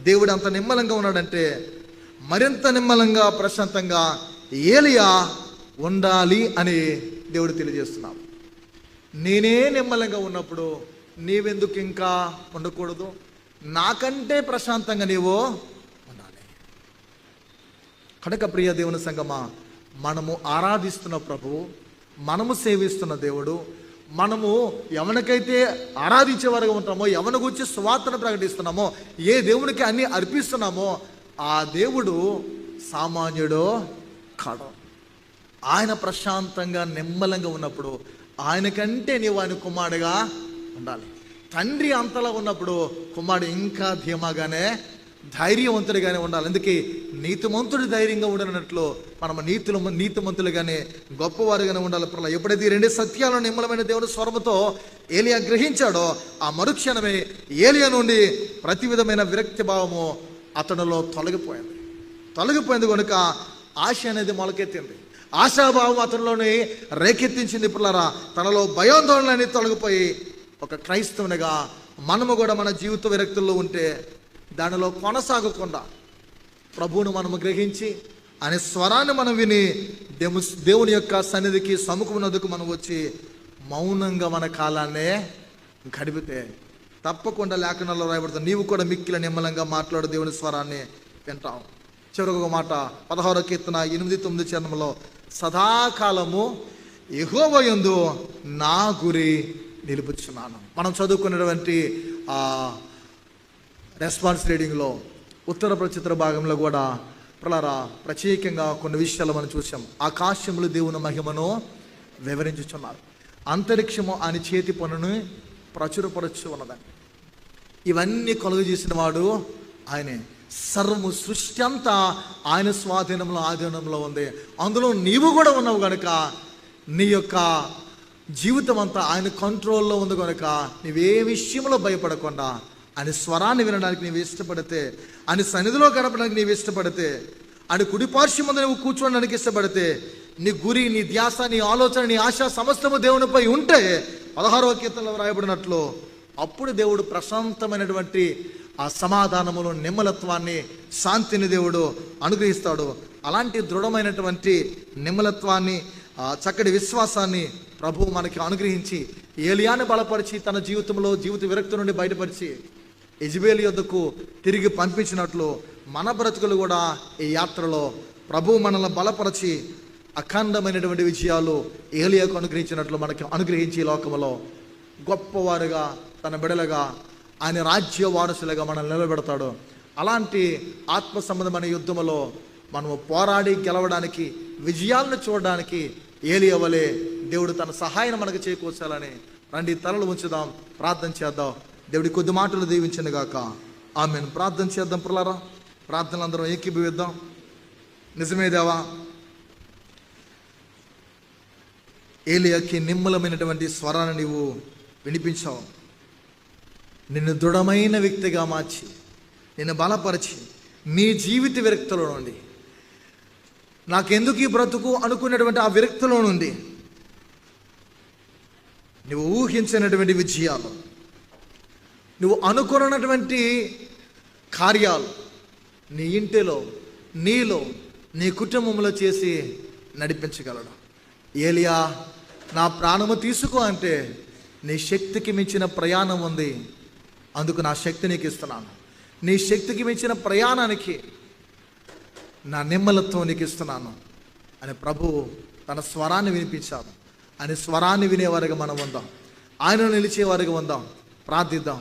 దేవుడు అంత నిమ్మలంగా ఉన్నాడంటే మరింత నిమ్మలంగా, ప్రశాంతంగా ఏలియా ఉండాలి అని దేవుడు తెలియజేస్తున్నాడు. నేనే నిమ్మలంగా ఉన్నప్పుడు నీవెందుకు ఇంకా ఉండకూడదు? నాకంటే ప్రశాంతంగా నీవు ఉండాలి. కనుక ప్రియ దేవుని సంగమా, మనము ఆరాధిస్తున్న ప్రభువు, మనము సేవిస్తున్న దేవుడు, మనము ఎవరికైతే ఆరాధించేవారుగా ఉంటామో, ఎవరి గురించి సువార్తను ప్రకటిస్తున్నామో, ఏ దేవునికి అన్ని అర్పిస్తున్నామో ఆ దేవుడు సామాన్యుడో కాడో. ఆయన ప్రశాంతంగా నిమ్మలంగా ఉన్నప్పుడు ఆయనకంటే నీవు ఆయన కుమారుడుగా ఉండాలి. తండ్రి అంతలా ఉన్నప్పుడు కుమారుడు ఇంకా ధీమాగానే, ధైర్యవంతుడిగానే ఉండాలి. అందుకే నీతిమంతుడు ధైర్యంగా ఉండనట్లు మనం నీతిమంతులుగానే, గొప్పవారుగానే ఉండాలి. ఎప్పుడైతే ఈ రెండు సత్యాలను నిమ్మలమైన దేవుడు స్వరముతో ఏలియా గ్రహించాడో ఆ మరుక్షణమే ఏలియా నుండి ప్రతి విధమైన విరక్తి భావము అతనిలో తొలగిపోయింది కనుక ఆశ అనేది మొలకెత్తింది. ఆశాభావం అతనిలోని రేకెత్తించింది. పిల్లరా తనలో భయాందోళనని తొలగిపోయి ఒక క్రైస్తవునిగా మనము కూడా మన జీవిత విరక్తుల్లో ఉంటే దానిలో కొనసాగకుండా ప్రభువును మనము గ్రహించి ఆయన స్వరాన్ని మనం విని దేవుని యొక్క సన్నిధికి సముఖమునకు మనం వచ్చి మౌనంగా మన కాలాన్నే గడిపితే తప్పకుండా లేఖనాల్లో రాయబడుతుంది, నీవు కూడా మిక్కిల నిమ్మలంగా మాట్లాడు దేవుని స్వరాన్ని వింటాం. చివరికి ఒక మాట 16వ కీర్తన 8-9 చరణంలో, సదాకాలము యెహోవా యందు నా గురి నిలుపుచున్నాను. మనం చదువుకున్నటువంటి రెస్పాన్స్ రీడింగ్లో ఉత్తర ప్రచిత్ర భాగంలో కూడా ప్రత్యేకంగా కొన్ని విషయాలు మనం చూసాం. ఆకాశములు దేవుని మహిమను వివరించుచున్నారు, అంతరిక్షము ఆయన చేతి పనును ప్రచురపరచు ఉన్నదని. ఇవన్నీ కలుగు చేసిన వాడు ఆయనే. సర్వము సృష్టి అంతా ఆయన స్వాధీనంలో, ఆధీనంలో ఉంది. అందులో నీవు కూడా ఉన్నావు కనుక నీ యొక్క జీవితం అంతా ఆయన కంట్రోల్లో ఉంది కనుక నీవే విషయంలో భయపడకుండా ఆయన స్వరాన్ని వినడానికి నీవు ఇష్టపడితే, ఆయన సన్నిధిలో గడపడానికి నీవు ఇష్టపడితే, ఆయన కుడిపార్శ్వం ముందు నువ్వు కూర్చోడానికి ఇష్టపడితే, నీ గురి, నీ ధ్యాస, నీ ఆలోచన, నీ ఆశ సమస్తము దేవునిపై ఉంటే 16వ కీర్తనలో రాయబడినట్లు అప్పుడు దేవుడు ప్రశాంతమైనటువంటి ఆ సమాధానమును, నిమ్మలత్వాన్ని, శాంతిని దేవుడు అనుగ్రహిస్తాడు. అలాంటి దృఢమైనటువంటి నిమ్మలత్వాన్ని, చక్కటి విశ్వాసాన్ని ప్రభువు మనకి అనుగ్రహించి ఏలియాని బలపరిచి తన జీవితంలో జీవిత విరక్తి నుండి బయటపరిచి యెజబెలు యొద్దకు తిరిగి పంపించినట్లు మన బ్రతుకులు కూడా ఈ యాత్రలో ప్రభువు మనల్ని బలపరిచి అఖండమైనటువంటి విజయాలు ఏలియాకు అనుగ్రహించినట్లు మనకి అనుగ్రహించి లోకములో గొప్పవారుగా, తన బిడలుగా, ఆయన రాజ్య వారసులుగా మనల్ని నిలబెడతాడు. అలాంటి ఆత్మ సంబంధమైన యుద్ధములో మనము పోరాడి గెలవడానికి, విజయాలను చూడడానికి ఏలియా వలె దేవుడు తన సహాయం మనకు చేకూర్చాలని రండి తలలు ఉంచుదాం, ప్రార్థన చేద్దాం. దేవుడి కొద్ది మాటలు దీవించను గాక. ఆమెను. ప్రార్థన చేద్దాం. పిల్లరా ప్రార్థనలు అందరం ఏకీభవిద్దాం. నిజమే దేవా, ఏలియాకి నిమ్మలమైనటువంటి స్వరాన్ని నీవు వినిపించావు. నిన్ను దృఢమైన వ్యక్తిగా మార్చి, నిన్ను బలపరిచి, నీ జీవిత విరక్తిలో నుండి, నాకెందుకు ఈ బ్రతుకు అనుకునేటువంటి ఆ విరక్తిలో నుండి నువ్వు ఊహించినటువంటి విజయాలు, నువ్వు అనుకున్నటువంటి కార్యాలు నీ ఇంటిలో, నీలో, నీ కుటుంబంలో చేసి నడిపించగలడు. ఏలియా, నా ప్రాణము తీసుకో అంటే నీ శక్తికి మించిన ప్రయాణం ఉంది, అందుకు నా శక్తి నీకు ఇస్తున్నాను. నీ శక్తికి మించిన ప్రయాణానికి నా నిమ్మలతో నీకు ఇస్తున్నాను అని ప్రభువు తన స్వరాన్ని వినిపించాడు. ఆయన స్వరాన్ని వినేవారుగా మనం ఉందాం, ఆయనను నిలిచేవారుగా ఉందాం. ప్రార్థిద్దాం.